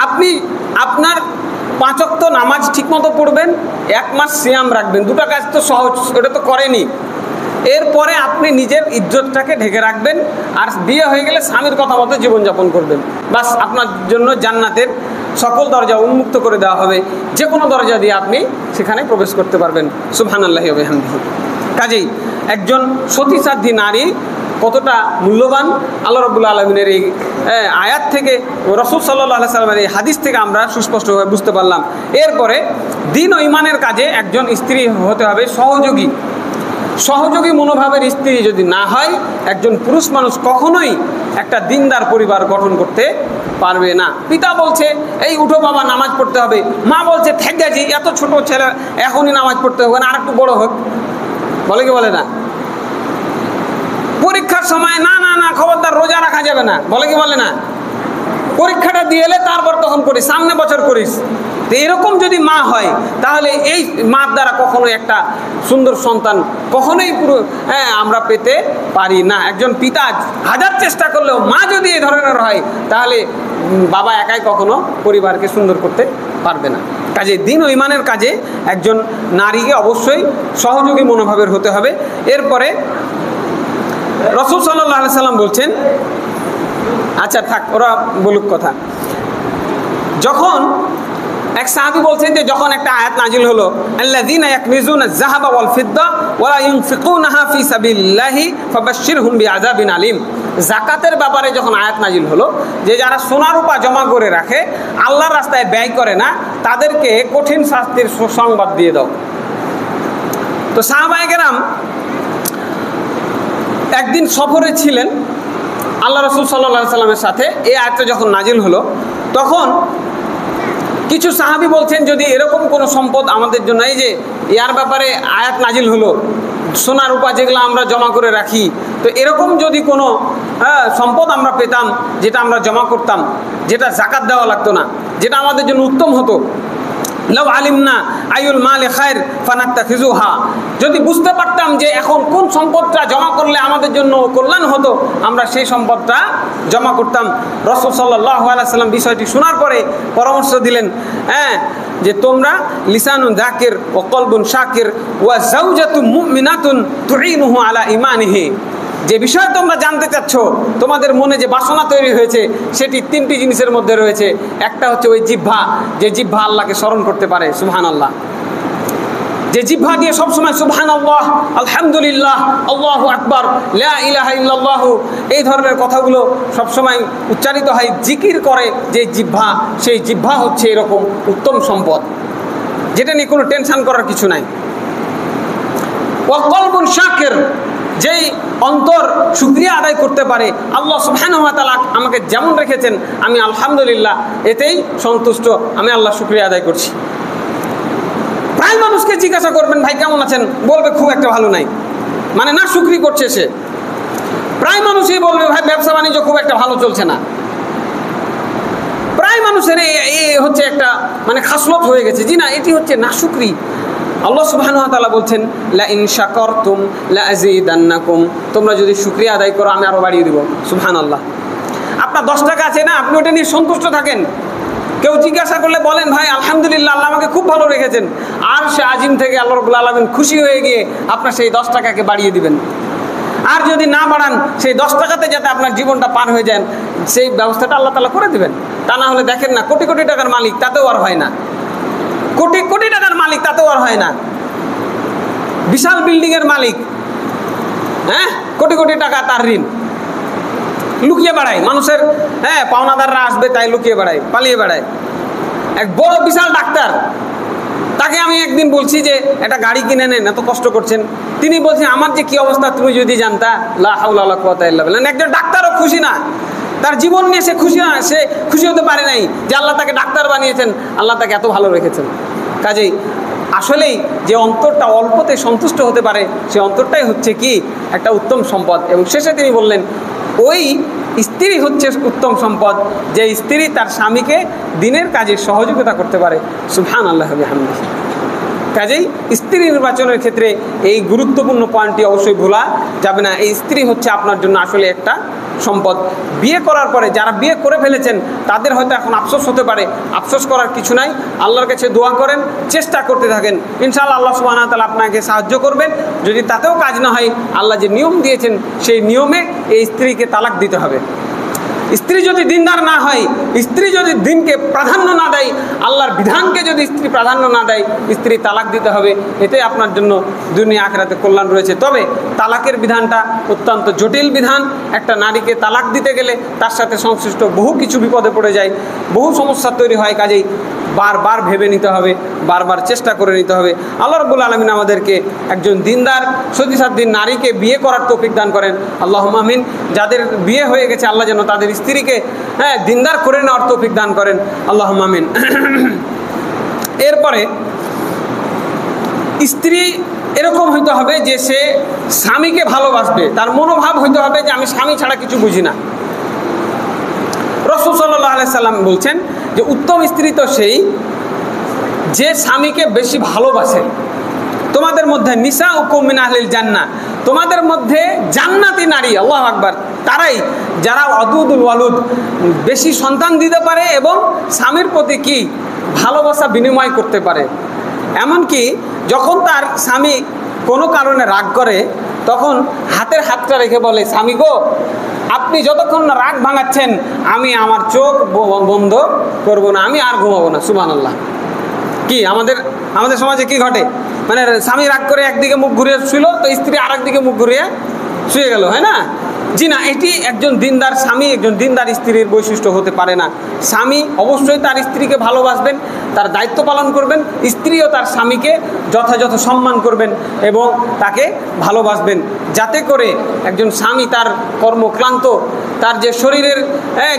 আপনি আপনার 5 ওয়াক্ত নামাজ ঠিকমতো পড়বেন, 1 মাস সিয়াম রাখবেন, 2টা কাজ তো সহজ, ওটা তো করেনি। এরপরে আপনি নিজের ইজ্জতটাকে ঢেকে রাখবেন, আর বিয়ে হয়ে গেলে স্বামীর কথা মতো জীবনযাপন করবেন। বাস আপনার জন্য জান্নাতের সকল দরজা উন্মুক্ত করে দেওয়া হবে, যে কোনো দরজা দিয়ে আপনি সেখানে প্রবেশ করতে পারবেন। সুবহানাল্লাহি ওয়া বিহামদিহি। কাজেই একজন সতীসাধ্যী নারী কতটা মূল্যবান আল্লাহ রাব্বুল আলামিনের এই আয়াত থেকে, রাসূল সাল্লাল্লাহু আলাইহি সাল্লামের এই হাদিস থেকে আমরা সুস্পষ্টভাবে বুঝতে পারলাম। এরপরে দ্বীন ও ঈমানের কাজে একজন স্ত্রী হতে হবে সহযোগী মনোভাবের স্ত্রী যদি না হয়, একজন পুরুষ মানুষ কখনোই একটা দিনদার পরিবার গঠন করতে পারবে না। পিতা বলছে এই উঠো বাবা নামাজ পড়তে হবে, মা বলছে ঠেকাজি এত ছোট ছেলে এখনই নামাজ পড়তে হবে না, আর একটু বড় হোক, বলে কি বলে না? পরীক্ষার সময় না না না খবরদার রোজা রাখা যাবে না, বলে কি বলে না? পরীক্ষাটা দিয়ে এলে তারপর তখন করিস, সামনে বছর করিস। তো এরকম যদি মা হয়, তাহলে এই মার দ্বারা কখনোই একটা সুন্দর সন্তান কখনোই পুরো আমরা পেতে পারি না। একজন পিতা হাজার চেষ্টা করলেও মা যদি এই ধরনের হয়, তাহলে বাবা একাই কখনো পরিবারকে সুন্দর করতে পারবে না। কাজে দ্বীন ও ঈমানের কাজে একজন নারীকে অবশ্যই সহযোগী মনোভাবের হতে হবে। এরপরে রাসূল সাল্লাল্লাহু আলাইহি সাল্লাম বলছেন, আচ্ছা থাক, ওরা বলুক কথা। যখন এক সাহাবী বলছেন যে যখন একটা আয়াত নাজিল হলো, আল্লাযীনা ইয়াকনিজুনা আয-যাহাবা ওয়াল ফিদ্দা ওয়া লা ইউনফিকুনাহা ফি সাবিলিল্লাহি ফাবাশশিরহুম বিআযাবিন আলীম, যাকাতের ব্যাপারে যখন আয়াত নাজিল হলো যে যারা সোনা রূপা জমা করে রাখে, আল্লাহর রাস্তায় ব্যয় করে না, তাদেরকে কঠিন শাস্তির সুসংবাদ দিয়ে দাও। তো সাহাবায়ে কেরাম একদিন সফরে ছিলেন আল্লাহ রাসূল সাল্লাল্লাহু আলাইহি সাল্লামের সাথে। এই আয়াতটা যখন নাজিল হলো, তখন কিছু সাহাবী বলছেন যদি এরকম কোনো সম্পদ আমাদের জন্য, এই যে ইয়ার ব্যাপারে আয়াত নাজিল হলো, সোনা রূপা যেগুলো আমরা জমা করে রাখি, তো এরকম যদি কোনো সম্পদ আমরা পেতাম যেটা আমরা জমা করতাম, যেটা যাকাত দেওয়া লাগতো না, যেটা আমাদের জন্য উত্তম হতো, লাউ আলিমনা আইউল মালে খায়র ফানাত্তাখিজুহা, যদি বুঝতে পারতাম যে এখন কোন সম্পদটা জমা করলে আমাদের জন্য কল্যাণ হতো, আমরা সেই সম্পদটা জমা করতাম। রাসূল সাল্লাল্লাহু আলাইহি সাল্লাম বিষয়টি শোনার পরে পরামর্শ দিলেন, যে তোমরা লিসানুন যাকির ওয়া কলবুন শাকির ওয়া যাওজাতুম মুমিনাতুন তুঈনুহু আলা ঈমানিহি, যে বিষয় তোমরা জানতে চাচ্ছ, তোমাদের মনে যে বাসনা তৈরি হয়েছে সেটি 3টি জিনিসের মধ্যে রয়েছে। একটা হচ্ছে ওই জিহ্বা, যে জিহ্বা আল্লাহকে স্মরণ করতে পারে, সুবহানাল্লাহ। যে জিহ্বা দিয়ে সবসময় সুবহানাল্লাহ, আলহামদুলিল্লাহ, আল্লাহু আকবার, লা ইলাহা ইল্লাল্লাহ এই ধরনের কথাগুলো সবসময় উচ্চারিত হয়, জিকির করে যে জিহ্বা, সেই জিহ্বা হচ্ছে এরকম উত্তম সম্পদ, যেটা নিয়ে কোনো টেনশন করার কিছু নাই। ওয়া কলবুন শাকির, যেই অন্তর শুকরিয়া আদায় করতে পারে, আল্লাহ সুবহানাহু ওয়া তাআলা আমাকে যেমন রেখেছেন আমি আলহামদুলিল্লাহ এতেই সন্তুষ্ট, আমি আল্লাহ শুকরিয়া আদায় করছি। প্রায় মানুষকে জিজ্ঞাসা করবেন ভাই কেমন আছেন, বলবে খুব একটা ভালো নাই, মানে না শুকরি করছে সে। প্রায় মানুষই বলবে ভাই ব্যবসা বাণিজ্য খুব একটা ভালো চলছে না। প্রায় মানুষের এই হচ্ছে একটা মানে খাসলত হয়ে গেছে, জি না, এটি হচ্ছে না শুকরি। আল্লাহ সুবহানাহু ওয়া তাআলা বলছেন লা ইন শাকারতুম লা আযীদান্নাকুম, তোমরা যদি শুকরিয়া আদায় করো আমি আরো বাড়িয়ে দিব। সুবহানাল্লাহ। আপনার 10 টাকা আছে না, আপনি ওটা নিয়ে সন্তুষ্ট থাকেন। কেউ জিজ্ঞাসা করলে বলেন ভাই আলহামদুলিল্লাহ আল্লাহ আমাকে খুব ভালো রেখেছেন, আর সে আজিম থেকে আল্লাহ রাব্বুল আলামিন খুশি হয়ে গিয়ে আপনার সেই 10 টাকাকে বাড়িয়ে দিবেন। আর যদি না বাড়ান, সেই 10 টাকাতে যাতে আপনার জীবনটা পার হয়ে যান সেই ব্যবস্থাটা আল্লাহ তাআলা করে দিবেন। তা না হলে দেখেন না, কোটি কোটি টাকার মালিক তাতেও আর হয় না, কোটি কোটি টাকার মালিক তাতেও আর হয় না। বিশাল বিল্ডিং এর মালিক, হ্যাঁ, কোটি কোটি টাকা তার ঋণ, লুকিয়ে বেড়ায় মানুষের, হ্যাঁ, পাওনাদাররা আসবে তাই লুকিয়ে বেড়ায়, পালিয়ে বেড়ায়। এক বড় বিশাল ডাক্তার, তাকে আমি একদিন বলছি যে একটা গাড়ি কিনে নেন, এত কষ্ট করছেন। তিনি বলছেন আমার যে কি অবস্থা তুমি যদি জানতা, লা হাওলা ওয়ালা কুওয়াতা ইল্লা বিল্লাহ। একজন ডাক্তারও খুশি না, তার জীবন নিয়ে সে খুশি না, সে খুশি হতে পারে নাই যে আল্লাহ তাকে ডাক্তার বানিয়েছেন, আল্লাহ তাকে এত ভালো রেখেছেন। কাজেই আসলেই যে অন্তরটা অল্পতে সন্তুষ্ট হতে পারে, সে অন্তরটাই হচ্ছে কি একটা উত্তম সম্পদ। এবং শেষে তিনি বললেন ওই স্ত্রী হচ্ছে উত্তম সম্পদ, যে স্ত্রী তার স্বামীকে দিনের কাজে সহযোগিতা করতে পারে। সুবহানাল্লাহ ওয়া বিহামদিহি। কাজেই স্ত্রী নির্বাচনের ক্ষেত্রে এই গুরুত্বপূর্ণ পয়েন্টটি অবশ্যই ভোলা যাবে না। এই স্ত্রী হচ্ছে আপনার জন্য আসলে একটা সম্পদ। বিয়ে করার পরে যারা বিয়ে করে ফেলেছেন তাদের হয়তো এখন আফসোস হতে পারে, আফসোস করার কিছু নাই। আল্লাহর কাছে দোয়া করেন, চেষ্টা করতে থাকেন, ইনশাআল্লাহ আল্লাহ সুবহানাহু ওয়া তাআলা আপনাকে সাহায্য করবেন। যদি তাতেও কাজ না হয়, আল্লাহ যে নিয়ম দিয়েছেন সেই নিয়মে এই স্ত্রীকে তালাক দিতে হবে। স্ত্রী যদি দিনদার না হয়, স্ত্রী যদি দিনকে প্রাধান্য না দেয়, আল্লাহর বিধানকে যদি স্ত্রী প্রাধান্য না দেয়, স্ত্রী তালাক দিতে হবে। এতে আপনার জন্য দুনিয়া আখিরাতে কল্যাণ রয়েছে। তবে তালাকের বিধানটা অত্যন্ত জটিল বিধান। একটা নারীকে তালাক দিতে গেলে তার সাথে সংশ্লিষ্ট বহু কিছু বিপদে পড়ে যায়, বহু সমস্যা তৈরি হয়। কাজেই বারবার ভেবে নিতে হবে, বারবার চেষ্টা করে নিতে হবে। আল্লাহ রাব্বুল আলামিন আমাদেরকে একজন দিনদার সতীসাধ্যী নারীকে বিয়ে করার তৌফিক দান করেন, আল্লাহুম্মা আমিন। যাদের বিয়ে হয়ে গেছে আল্লাহ যেন তাদের স্ত্রীকে দিনদার করে নেওয়ার তৌফিক দান করেন, আল্লাহুম্মা আমিন। এরপরে স্ত্রী এরকম হইতে হবে যে সে স্বামীকে ভালোবাসবে, তার মনোভাব হইতে হবে যে আমি স্বামী ছাড়া কিছু বুঝি না। রাসূল সাল্লাল্লাহু আলাইহি সাল্লাম বলছেন যে উত্তম স্ত্রী তো সেই যে স্বামীকে বেশি ভালোবাসে। তোমাদের মধ্যে নিসাউকুম মিন আহলিল জান্নাহ, তোমাদের মধ্যে জান্নাতি নারী, আল্লাহু আকবার, তারাই যারা ওয়াদুদুল ওয়ালুদ, বেশি সন্তান দিতে পারে এবং স্বামীর প্রতি কি ভালোবাসা বিনিময় করতে পারে। এমনকি যখন তার স্বামী কোনো কারণে রাগ করে তখন হাতের হাতটা রেখে বলে, স্বামী গো আপনি যতক্ষণ না রাগ ভাঙাচ্ছেন আমি আমার চোখ বন্ধ করব না, আমি আর ঘুমাবো না। সুবহানাল্লাহ। কি আমাদের সমাজে কি ঘটে, মানে স্বামী রাগ করে একদিকে মুখ ঘুরিয়ে শুইল, তো স্ত্রী আর একদিকে মুখ ঘুরিয়ে শুয়ে গেল, হয় না? জি না, এটি একজন দিনদার স্বামী, একজন দিনদার স্ত্রীর বৈশিষ্ট্য হতে পারে না। স্বামী অবশ্যই তার স্ত্রীকে ভালোবাসবেন, তার দায়িত্ব পালন করবেন, স্ত্রীও তার স্বামীকে যথাযথ সম্মান করবেন এবং তাকে ভালোবাসবেন, যাতে করে একজন স্বামী তার কর্মক্লান্ত, তার যে শরীরের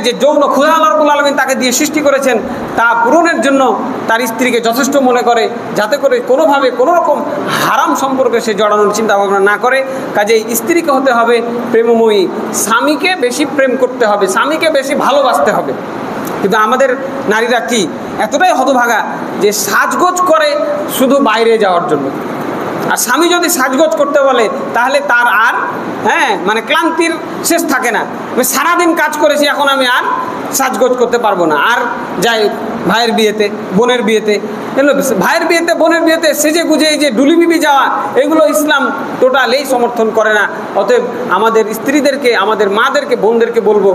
যে যৌন ক্ষুধা আল্লাহ রাব্বুল আলামিন তাকে দিয়ে সৃষ্টি করেছেন তা পূরণের জন্য তার স্ত্রীকে যথেষ্ট মনে করে, যাতে করে কোনোভাবে কোনো রকম হারাম সম্পর্কে সে জড়ানোর চিন্তা ভাবনা না করে। কাজেই স্ত্রীকে হতে হবে প্রেমময়ী, স্বামীকে বেশি প্রেম করতে হবে, স্বামীকে বেশি ভালোবাসতে হবে। কিন্তু আমাদের নারীরা কি এতটাই হতভাগা যে সাজগোজ করে শুধু বাইরে যাওয়ার জন্য। আর স্বামী যদি সাজগোজ করতে বলে তাহলে তার আর মানে ক্লান্তির শেষ থাকে না। আমি সারাদিন কাজ করেছি, এখন আমি আর সাজগোজ করতে পারবো না, আর যাই ভাইয়ের বিয়েতে, বোনের বিয়েতে, এগুলো ভাইয়ের বিয়েতে, বোনের বিয়েতে সেজে গুজে এই যে ডুলিবিবি যাওয়া, এগুলো ইসলাম টোটালেই সমর্থন করে না। অতএব আমাদের স্ত্রীদেরকে, আমাদের মাদেরকে, বোনদেরকে বলবো,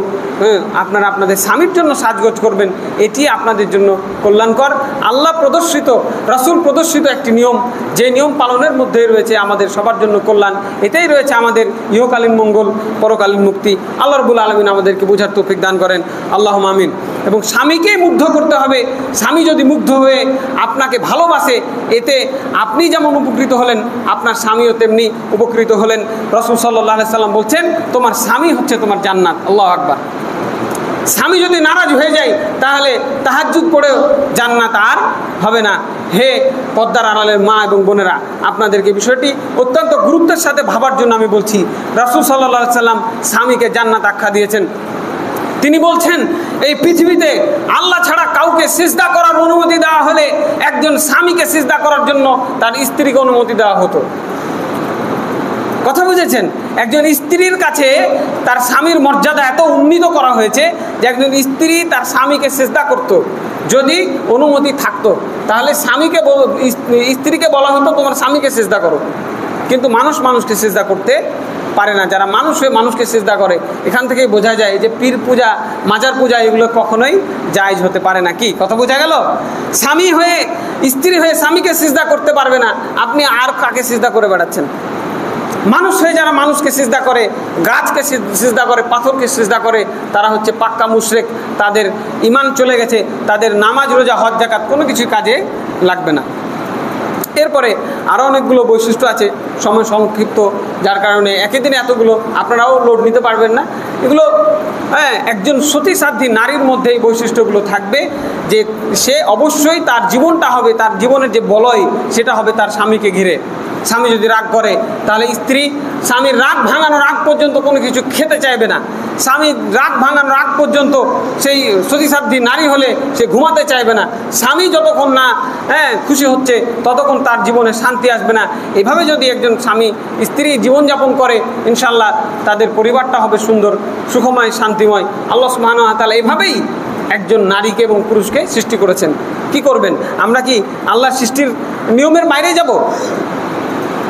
আপনারা আপনাদের স্বামীর জন্য সাজগোজ করবেন, এটি আপনাদের জন্য কল্যাণকর। আল্লাহ প্রদর্শিত, রাসূল প্রদর্শিত একটি নিয়ম, যে নিয়ম পালনের মধ্যেই রয়েছে আমাদের সবার জন্য কল্যাণ, এটাই রয়েছে আমাদের ইহকালীন মঙ্গল, পরকালীন মুক্তি। আল্লাহ রাব্বুল আলামিন আমাদেরকে বোঝার তৌফিক দান করেন, আল্লাহুম্মা আমিন। এবং স্বামীকেই মুগ্ধ করতে হবে। স্বামী যদি মুগ্ধ হয়ে আপনাকে ভালোবাসে, এতে আপনি যেমন উপকৃত হলেন, আপনার স্বামীও তেমনি উপকৃত হলেন। রাসূল সাল্লাল্লাহু আলাইহি সাল্লাম বলছেন, তোমার স্বামী হচ্ছে তোমার জান্নাত। আল্লাহু আকবার। স্বামী যদি নারাজ হয়ে যায়, তাহলে তাহাজ্জুদ পড়েও জান্নাত আর হবে না। হে পর্দার আড়ালের মা এবং বোনেরা, আপনাদেরকে বিষয়টি অত্যন্ত গুরুত্বের সাথে ভাবার জন্য আমি বলছি। রাসূল সাল্লাল্লাহু আলাইহি সাল্লাম স্বামীকে জান্নাত আখ্যা দিয়েছেন। তিনি বলছেন, এই পৃথিবীতে আল্লাহ ছাড়া কাউকে সিজদা করার অনুমতি দেওয়া হলে একজন স্বামীকে সিজদা করার জন্য তার স্ত্রীকে অনুমতি দেওয়া হতো। কথা বুঝেছেন? একজন স্ত্রীর কাছে তার স্বামীর মর্যাদা এত উন্নীত করা হয়েছে যে একজন স্ত্রী তার স্বামীকে সিজদা করত যদি অনুমতি থাকতো। তাহলে স্ত্রীকে বলা হতো তোমার স্বামীকে সিজদা করো। কিন্তু মানুষকে সিজদা করতে পারে না। যারা মানুষ হয়ে মানুষকে সিজদা করে, এখান থেকেই বোঝা যায় যে পীর পূজা, মাজার পূজা এগুলো কখনোই জায়েজ হতে পারে না। কি কথা বোঝা গেল? স্বামী হয়ে, স্ত্রী হয়ে স্বামীকে সিজদা করতে পারবে না, আপনি আর কাকে সিজদা করে বেড়াচ্ছেন? মানুষ হয়ে যারা মানুষকে সিজদা করে, গাছকে সিজদা করে, পাথরকে সিজদা করে, তারা হচ্ছে পাক্কা মুশরিক। তাদের ঈমান চলে গেছে, তাদের নামাজ, রোজা, হজ, যাকাত কোনো কিছুই কাজে লাগবে না। এরপরে আরও অনেকগুলো বৈশিষ্ট্য আছে, সময় সংক্ষিপ্ত, যার কারণে একই দিনে এতগুলো আপনারাও লোড নিতে পারবেন না। এগুলো একজন সতী সাধ্বী নারীর মধ্যে এই বৈশিষ্ট্যগুলো থাকবে যে সে অবশ্যই তার জীবনটা হবে, তার জীবনের যে বলয় সেটা হবে তার স্বামীকে ঘিরে। স্বামী যদি রাগ করে, তাহলে স্ত্রী স্বামীর রাগ ভাঙানোর আগ পর্যন্ত কোনো কিছু খেতে চাইবে না। স্বামী রাগ ভাঙানোর আগ পর্যন্ত সেই সতীসাধ্যী নারী হলে সে ঘুমাতে চাইবে না। স্বামী যতক্ষণ না খুশি হচ্ছে ততক্ষণ তার জীবনে শান্তি আসবে না। এভাবে যদি একজন স্বামী স্ত্রী জীবনযাপন করে, ইনশাল্লাহ তাদের পরিবারটা হবে সুন্দর, সুখময়, শান্তিময়। আল্লাহ সুবহানাহু ওয়া তাআলা এভাবেই একজন নারীকে এবং পুরুষকে সৃষ্টি করেছেন। কি করবেন? আমরা কি আল্লাহর সৃষ্টির নিয়মের বাইরে যাব?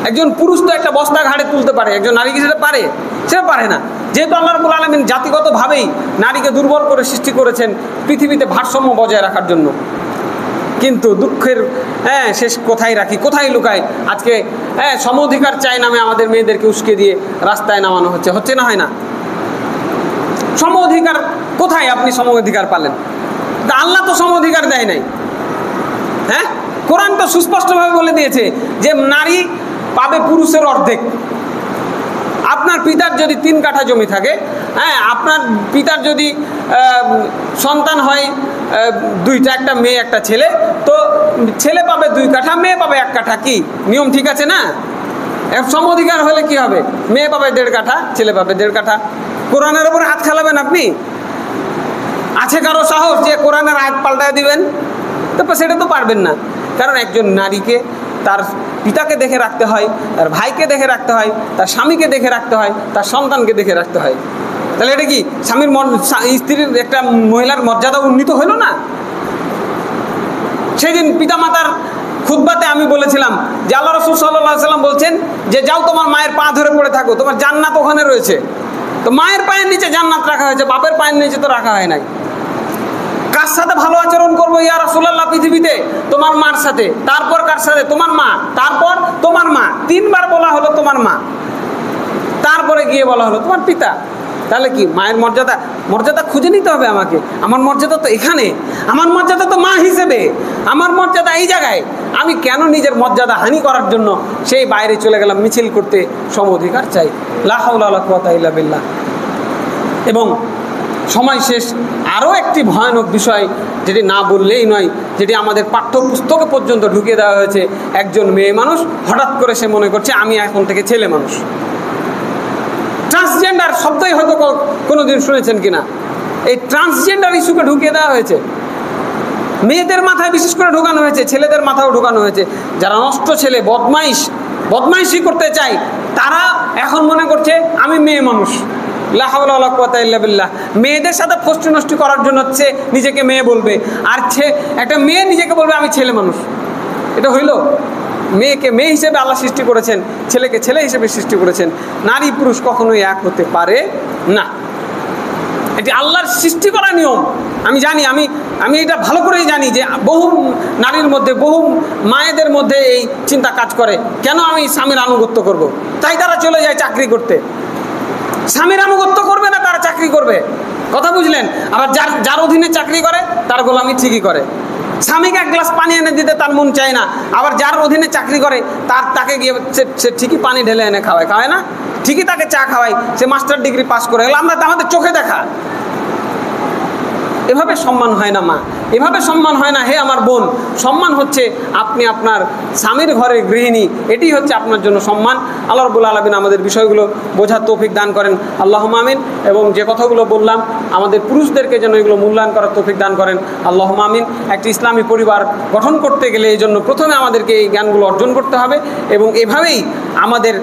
একজন পুরুষ তো একটা বস্তা ঘাড়ে তুলতে পারে, একজন নারী কি সেটা পারে? সেটা পারে না। যেহেতু আল্লাহ রাব্বুল আলামিন জাতিগতভাবেই নারীকে দুর্বল করে সৃষ্টি করেছেন পৃথিবীতে ভারসাম্য বজায় রাখার জন্য। কিন্তু দুঃখের শেষ কোথায় রাখি, কোথায় লুকাই? আজকে সম অধিকার চাই নামে আমাদের মেয়েদেরকে উস্কে দিয়ে রাস্তায় নামানো হচ্ছে, হচ্ছে না, হয় না? সম অধিকার কোথায়? আপনি সম অধিকার পালেন? আল্লাহ তো সম অধিকার দেয় নাই। কোরআন তো সুস্পষ্টভাবে বলে দিয়েছে যে নারী পাবে পুরুষের অর্ধেক। আপনার পিতার যদি 3 কাঠা জমি থাকে, আপনার পিতার যদি সন্তান হয় 2টা, একটা মেয়ে একটা ছেলে, তো ছেলে পাবে 2 কাঠা, মেয়ে পাবে 1 কাঠা। কি নিয়ম ঠিক আছে না? সম অধিকার হলে কি হবে? মেয়ে পাবে 1.5 কাঠা, ছেলে পাবে 1.5 কাঠা। কোরআনের উপরে হাত খেলাবেন আপনি? আছে কারো সাহস যে কোরআনের আয়াত পাল্টায় দিবেন? তো সেটা তো পারবেন না। কারণ একজন নারীকে তার পিতাকে দেখে রাখতে হয়, তার ভাইকে দেখে রাখতে হয়, তার স্বামীকে দেখে রাখতে হয়, তার সন্তানকে দেখে রাখতে হয়। তাহলে এটা কি স্ত্রীর একটা মহিলার মর্যাদা উন্নীত হলো না? সেদিন পিতামাতার খুতবাতে আমি বলেছিলাম যে আল্লাহ রাসূল সাল্লাল্লাহু আলাইহি সাল্লাম বলছেন যে যাও তোমার মায়ের পা ধরে পড়ে থাকো, তোমার জান্নাত ওখানে রয়েছে। তো মায়ের পায়ের নিচে জান্নাত রাখা হয়েছে, বাপের পায়ের নিচে তো রাখা হয় নাই। কার সাথে ভালো আচরণ করবো ইয়া রাসূলুল্লাহ পৃথিবীতে? তোমার মার সাথে। তারপর কার সাথে? তোমার মা। তারপর তোমার মা। 3 বার বলা হলো তোমার মা, তারপরে গিয়ে বলা হলো তোমার পিতা। তাহলে কি মায়ের মর্যাদা খুঁজে নিতে হবে আমাকে? আমার মর্যাদা তো এখানে, আমার মর্যাদা তো মা হিসেবে, আমার মর্যাদা এই জায়গায়। আমি কেন নিজের মর্যাদা হানি করার জন্য সেই বাইরে চলে গেলাম মিছিল করতে? সম অধিকার চাই। লা হাওলা ওয়ালা কুওয়াতা ইল্লা বিল্লাহ। এবং সময় শেষ, আরও একটি ভয়ানক বিষয় যেটি না বললেই নয়, যেটি আমাদের পাঠ্যপুস্তকে পর্যন্ত ঢুকিয়ে দেওয়া হয়েছে। একজন মেয়ে মানুষ হঠাৎ করে সে মনে করছে আমি এখন থেকে ছেলে মানুষ। ট্রান্সজেন্ডার শব্দই হয়তো কোনোদিন শুনেছেন কিনা? এই ট্রান্সজেন্ডার ইস্যুকে ঢুকিয়ে দেওয়া হয়েছে। মেয়েদের মাথায় বিশেষ করে ঢোকানো হয়েছে, ছেলেদের মাথাও ঢোকানো হয়েছে। যারা নষ্ট ছেলে, বদমাইশি করতে চায়, তারা এখন মনে করছে আমি মেয়ে মানুষ। লা হাওলা ওয়ালা কুওয়াতা ইল্লা বিল্লাহ। মেয়েদের সাথে ফষ্টি নষ্টি করার জন্য হচ্ছে নিজেকে মেয়ে বলবে, আর একটা মেয়ে নিজেকে বলবে আমি ছেলে মানুষ। এটা হইল? মেয়েকে মেয়ে হিসেবে আল্লাহ সৃষ্টি করেছেন, ছেলেকে ছেলে হিসেবে সৃষ্টি করেছেন। নারী পুরুষ কখনোই এক হতে পারে না। এটি আল্লাহর সৃষ্টি করা নিয়ম। আমি জানি, আমি এটা ভালো করেই জানি যে বহু নারীর মধ্যে, বহু মায়েদের মধ্যে এই চিন্তা কাজ করে, কেন আমি স্বামীর আনুগত্য করব। তাই তারা চলে যায় চাকরি করতে। স্বামীর আনুগত্য করবে না, তারা চাকরি করবে। কথা বুঝলেন? আবার যার অধীনে চাকরি করে তার গোলামি ঠিকই করে। স্বামীকে এক গ্লাস পানি এনে দিতে তার মন চায় না, আবার যার অধীনে চাকরি করে তাকে গিয়ে সে ঠিকই পানি ঢেলে এনে খাওয়ায় না, ঠিকই তাকে চা খাওয়ায়, সে মাস্টার ডিগ্রি পাস করে গেল। আমরা আমাদের চোখে দেখা। এভাবে সম্মান হয় না মা, এভাবে সম্মান হয় না হে আমার বোন। সম্মান হচ্ছে আপনি আপনার স্বামীর ঘরের গৃহিণী, এটি হচ্ছে আপনার জন্য সম্মান। আল্লাহ রাব্বুল আলামিন আমাদের বিষয়গুলো বোঝার তৌফিক দান করেন, আল্লাহুম্মা আমিন। এবং যে কথাগুলো বললাম আমাদের পুরুষদেরকে যেন এগুলো মূল্যায়ন করার তৌফিক দান করেন, আল্লাহুম্মা আমিন। একটি ইসলামী পরিবার গঠন করতে গেলে এই জন্য প্রথমে আমাদেরকে এই জ্ঞানগুলো অর্জন করতে হবে, এবং এভাবেই আমাদের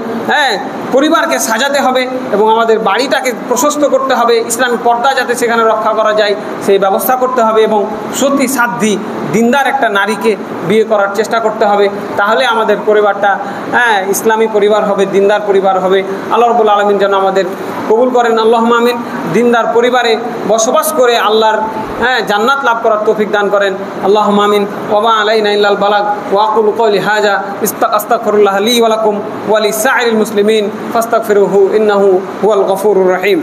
পরিবারকে সাজাতে হবে এবং আমাদের বাড়িটাকে প্রশস্ত করতে হবে। ইসলামী পর্দা যাতে সেখানে রক্ষা করা যায় সেই ব্যবস্থা করতে হবে, এবং সতী সাধ্বী দিনদার একটা নারীকে বিয়ে করার চেষ্টা করতে হবে। তাহলে আমাদের পরিবারটা ইসলামী পরিবার হবে, দিনদার পরিবার হবে। আল্লাহ রাব্বুল আলামিন যেন আমাদের কবুল করেন, আল্লাহুম্মা আমিন। দিনদার পরিবারে বসবাস করে আল্লাহর জান্নাত লাভ করার তৌফিক দান করেন, আল্লাহুম্মা আমিন। ওয়া মা আলাইনা ইল্লাল বালাগ ওয়া আকুলু কওলি হাযা আস্তাগফিরুল্লাহ লি ওয়া লাকুম ওয়া লিসাইরিল মুসলিমিন ফাস্তাগফিরুহু ইন্নাহু হুয়াল গফুরুর রহিম।